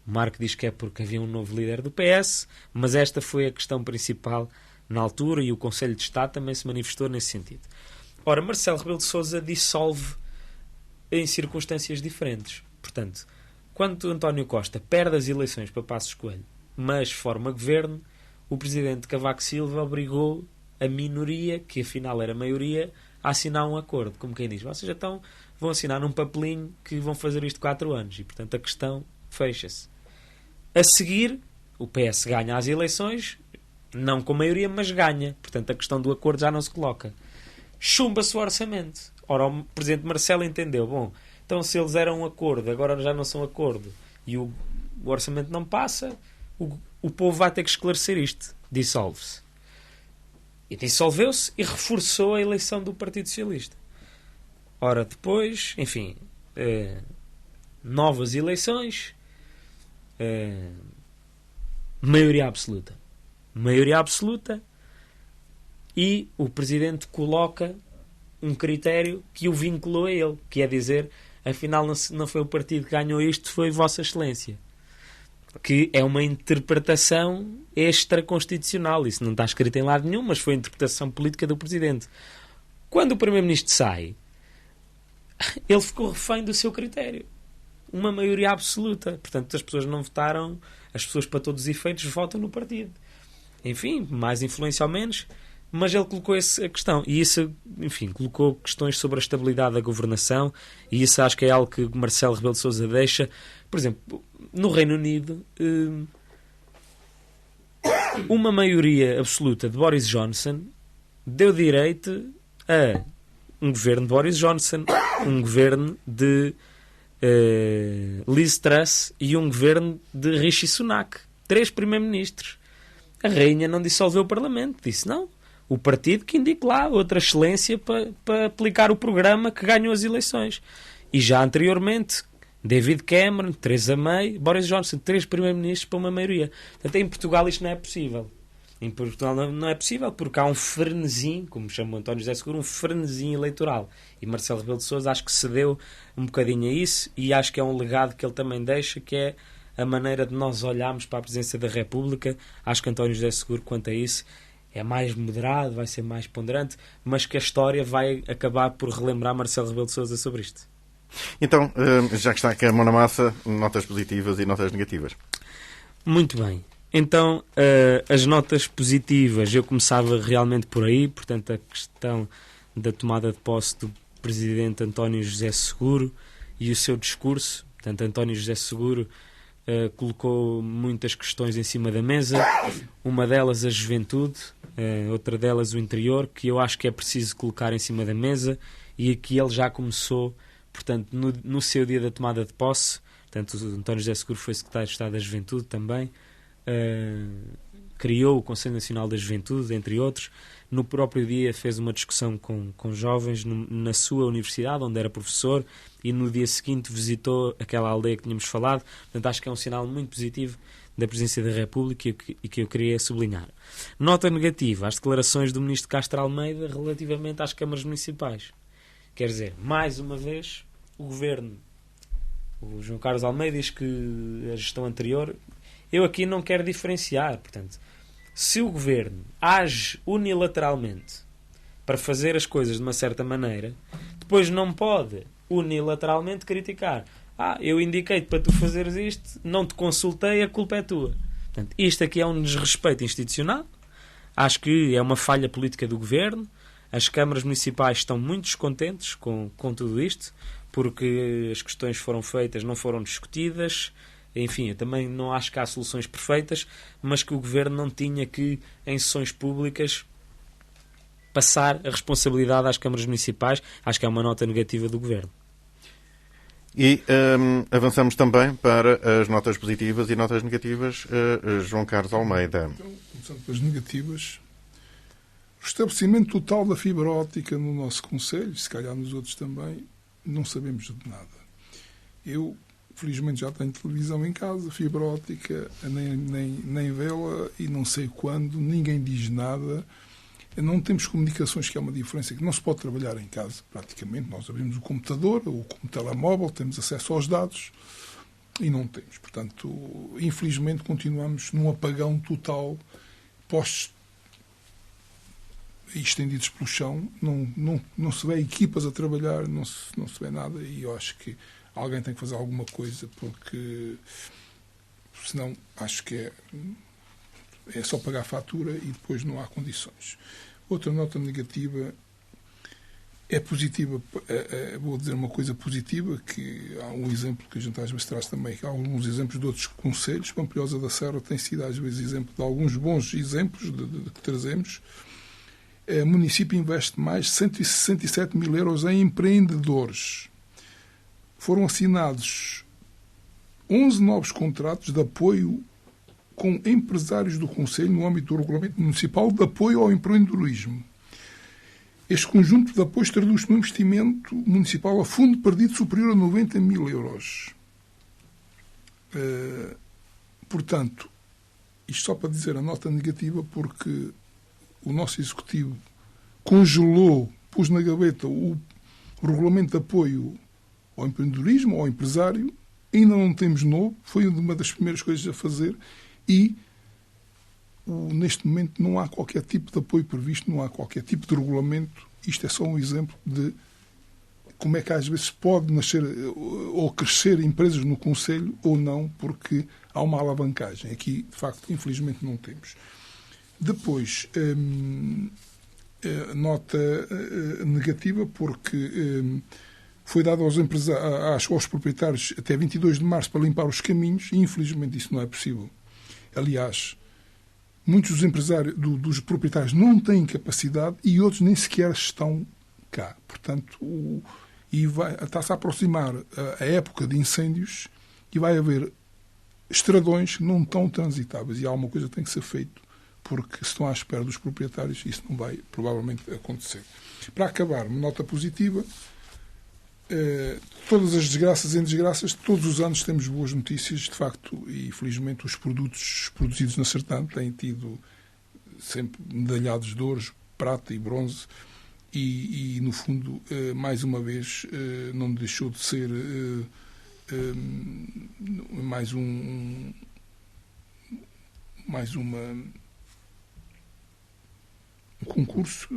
O Marco diz que é porque havia um novo líder do PS, mas esta foi a questão principal na altura e o Conselho de Estado também se manifestou nesse sentido. Ora, Marcelo Rebelo de Sousa dissolve em circunstâncias diferentes. Portanto, quando António Costa perde as eleições para Passos Coelho, mas forma governo, o presidente Cavaco Silva obrigou a minoria, que afinal era a maioria, a assinar um acordo. Como quem diz, vocês então vão assinar num papelinho que vão fazer isto 4 anos. E, portanto, a questão fecha-se. A seguir, o PS ganha as eleições, não com maioria, mas ganha. Portanto, a questão do acordo já não se coloca. Chumba-se o orçamento. Ora, o presidente Marcelo entendeu, bom, então se eles eram um acordo, agora já não são acordo, e o orçamento não passa, o povo vai ter que esclarecer isto. Dissolve-se. E dissolveu-se e reforçou a eleição do Partido Socialista. Ora, depois, enfim, novas eleições, maioria absoluta. Maioria absoluta, e o Presidente coloca um critério que o vinculou a ele, que é dizer, afinal não foi o partido que ganhou isto, foi Vossa Excelência. Que é uma interpretação extraconstitucional. Isso não está escrito em lado nenhum, mas foi a interpretação política do Presidente. Quando o Primeiro-Ministro sai, ele ficou refém do seu critério. Uma maioria absoluta. Portanto, as pessoas não votaram, as pessoas, para todos os efeitos, votam no partido. Enfim, mais influência ou menos, mas ele colocou a questão. E isso, enfim, colocou questões sobre a estabilidade da governação, e isso acho que é algo que Marcelo Rebelo de Sousa deixa. Por exemplo, no Reino Unido, uma maioria absoluta de Boris Johnson deu direito a um governo de Boris Johnson, um governo de Liz Truss e um governo de Rishi Sunak. 3 primeiros-ministros. A rainha não dissolveu o Parlamento. Disse não. O partido que indique lá outra excelência para aplicar o programa que ganhou as eleições. E já anteriormente, David Cameron, Theresa May, Boris Johnson, 3 primeiros-ministros para uma maioria. Portanto, em Portugal isto não é possível. Em Portugal não é possível porque há um frenesim, como chama o António José Seguro, um frenesim eleitoral. E Marcelo Rebelo de Sousa acho que cedeu um bocadinho a isso, e acho que é um legado que ele também deixa, que é a maneira de nós olharmos para a presidência da República. Acho que António José Seguro, quanto a isso, é mais moderado, vai ser mais ponderante, mas que a história vai acabar por relembrar Marcelo Rebelo de Sousa sobre isto. Então, já que está aqui a mão na massa, notas positivas e notas negativas. Muito bem. Então, as notas positivas, eu começava realmente por aí, portanto, a questão da tomada de posse do presidente António José Seguro e o seu discurso. Portanto, António José Seguro colocou muitas questões em cima da mesa, uma delas a juventude, outra delas o interior, que eu acho que é preciso colocar em cima da mesa, e aqui ele já começou, portanto, no seu dia da tomada de posse. Portanto, o António José Seguro foi secretário de Estado da Juventude também, criou o Conselho Nacional da Juventude, entre outros. No próprio dia fez uma discussão com jovens na sua universidade, onde era professor, e no dia seguinte visitou aquela aldeia que tínhamos falado. Portanto, acho que é um sinal muito positivo da Presidência da República e que eu queria sublinhar. Nota negativa às declarações do Ministro Castro Almeida relativamente às câmaras municipais. Quer dizer, mais uma vez, o Governo, o João Carlos Almeida, diz que a gestão anterior... Eu aqui não quero diferenciar, portanto, se o Governo age unilateralmente para fazer as coisas de uma certa maneira, depois não pode unilateralmente criticar. Eu indiquei-te para tu fazeres isto, não te consultei, a culpa é tua. Portanto, isto aqui é um desrespeito institucional. Acho que é uma falha política do Governo. As câmaras municipais estão muito descontentes com tudo isto, porque as questões foram feitas, não foram discutidas. Enfim, eu também não acho que há soluções perfeitas, mas que o Governo não tinha que, em sessões públicas, passar a responsabilidade às câmaras municipais. Acho que é uma nota negativa do Governo. E avançamos também para as notas positivas e notas negativas. João Carlos Almeida. Então, começando pelas negativas, o estabelecimento total da fibra óptica no nosso concelho, se calhar nos outros também, não sabemos de nada. Eu, felizmente, já tenho televisão em casa, fibra óptica, nem vê-la, e não sei quando, ninguém diz nada. Não temos comunicações, que é uma diferença, que não se pode trabalhar em casa, praticamente. Nós abrimos o computador ou como telemóvel, temos acesso aos dados e não temos. Portanto, infelizmente, continuamos num apagão total, postos estendidos pelo chão, não se vê equipas a trabalhar, não se vê nada, e eu acho que alguém tem que fazer alguma coisa, porque senão acho que é só pagar a fatura e depois não há condições. Outra nota negativa é positiva. Vou dizer uma coisa positiva, que há um exemplo que a gente às vezes traz também, há alguns exemplos de outros concelhos. Pampilhosa da Serra tem sido às vezes exemplo de alguns bons exemplos que trazemos. O município investe mais de 167 mil euros em empreendedores. Foram assinados 11 novos contratos de apoio com empresários do Conselho no âmbito do Regulamento Municipal de Apoio ao Empreendedorismo. Este conjunto de apoios traduz-se num investimento municipal a fundo perdido superior a 90 mil euros. Portanto, isto só para dizer a nota negativa, porque o nosso Executivo congelou, pôs na gaveta o Regulamento de Apoio ao Empreendedorismo, ao empresário. Ainda não temos novo, foi uma das primeiras coisas a fazer, e neste momento não há qualquer tipo de apoio previsto, não há qualquer tipo de regulamento. Isto é só um exemplo de como é que às vezes pode nascer ou crescer empresas no Conselho ou não, porque há uma alavancagem. Aqui, de facto, infelizmente não temos. Depois, nota negativa, porque foi dado aos proprietários até 22 de março para limpar os caminhos, e infelizmente isso não é possível. Aliás, muitos dos empresários, dos proprietários, não têm capacidade, e outros nem sequer estão cá. Portanto, está-se a aproximar a época de incêndios e vai haver estradões que não estão transitáveis, e há alguma coisa que tem que ser feito, porque se estão à espera dos proprietários, isso não vai provavelmente acontecer. Para acabar, uma nota positiva. Todas as desgraças em desgraças, todos os anos temos boas notícias, de facto, e felizmente os produtos produzidos na Sertã têm tido sempre medalhados de ouro, prata e bronze, e no fundo, mais uma vez, não deixou de ser mais um concurso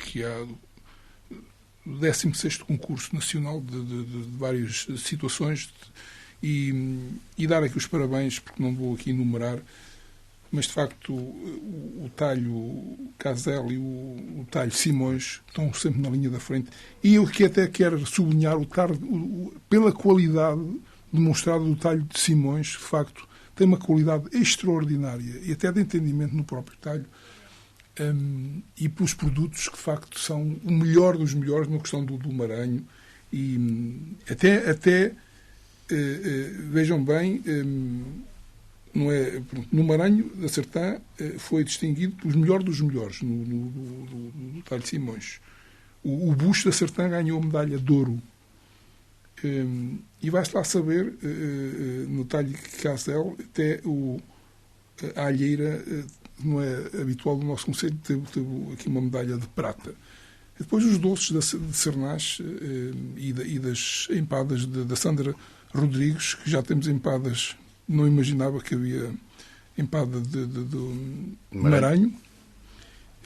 que há. O 16º concurso nacional de várias situações, e dar aqui os parabéns, porque não vou aqui enumerar, mas de facto o talho Casel e o talho Simões estão sempre na linha da frente. E eu que até quero sublinhar pela qualidade demonstrada do talho de Simões, de facto, tem uma qualidade extraordinária e até de entendimento no próprio talho, e pelos produtos que de facto são o melhor dos melhores na questão do maranho. E até vejam bem, não é, no Maranho da Sertã foi distinguido pelos melhores dos melhores no talho de Simões. O busto da Sertã ganhou a medalha de ouro. E vai-se lá saber, no talho de Casel, até a alheira, não é habitual do nosso concelho, teve aqui uma medalha de prata. Depois os doces de Sernás e das empadas da Sandra Rodrigues, que já temos empadas, não imaginava que havia empada de Maranho,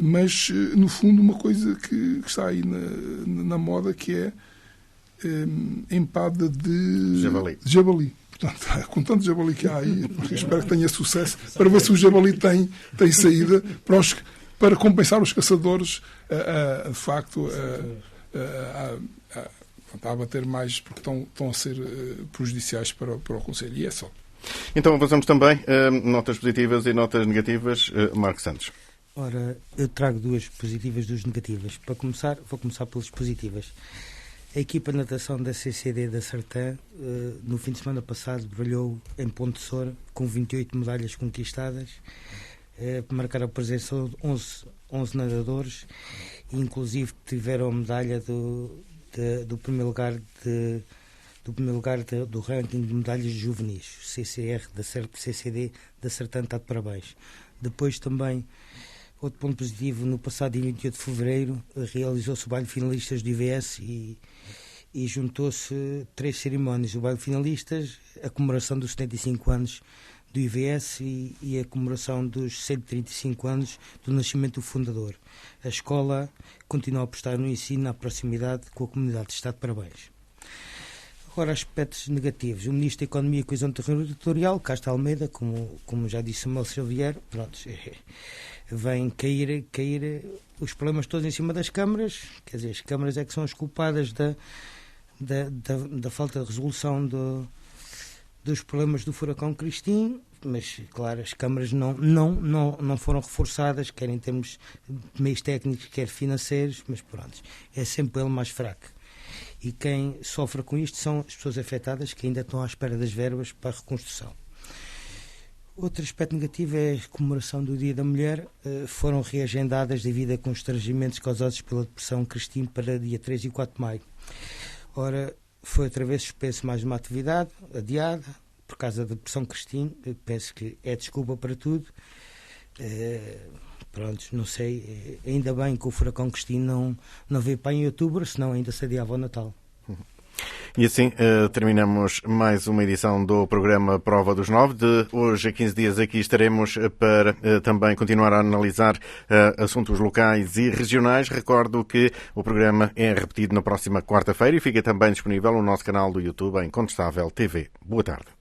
mas no fundo uma coisa que está aí na moda, que é empada de jabali. Portanto, com tanto jabali que há aí, espero que tenha sucesso, para ver se o jabali tem saída para compensar os caçadores, de facto, a bater mais, porque estão a ser prejudiciais para o Conselho. E é só. Então avançamos também notas positivas e notas negativas. Marco Santos. Ora, eu trago duas positivas e duas negativas. Para começar, vou começar pelas positivas. A equipa de natação da CCD da Sertã, no fim de semana passado, brilhou em Ponte Soura, com 28 medalhas conquistadas, marcaram a presença de 11 nadadores, e inclusive tiveram a medalha do primeiro lugar do ranking de medalhas juvenis. CCR da CCD da Sertã está de parabéns. Depois também, outro ponto positivo, no passado dia 28 de fevereiro realizou-se o baile de finalistas do IVS e juntou-se 3 cerimónias: o baile de finalistas, a comemoração dos 75 anos do IVS e a comemoração dos 135 anos do nascimento do fundador. A escola continua a apostar no ensino, na proximidade com a comunidade. Está de parabéns. Agora, aspectos negativos. O Ministro da Economia e Coesão Territorial, Castro Almeida, como já disse Samuel Xavier, pronto, vem cair os problemas todos em cima das câmaras. Quer dizer, as câmaras é que são as culpadas da falta de resolução dos problemas do furacão Cristim, mas, claro, as câmaras não foram reforçadas, quer em termos de meios técnicos, quer financeiros, mas pronto, é sempre ele mais fraco. E quem sofre com isto são as pessoas afetadas, que ainda estão à espera das verbas para a reconstrução. Outro aspecto negativo é a comemoração do Dia da Mulher. Foram reagendadas devido a constrangimentos causados pela depressão Cristim para dia 3 e 4 de maio. Ora, foi outra vez suspenso mais uma atividade, adiada, por causa da depressão Cristim. Penso que é desculpa para tudo. Pronto, não sei, ainda bem que o furacão Cristim não veio para em outubro, senão ainda se adiava o Natal. E assim terminamos mais uma edição do programa Prova dos 9. De hoje a 15 dias aqui estaremos para também continuar a analisar assuntos locais e regionais. Recordo que o programa é repetido na próxima quarta-feira e fica também disponível no nosso canal do YouTube em Incontestável TV. Boa tarde.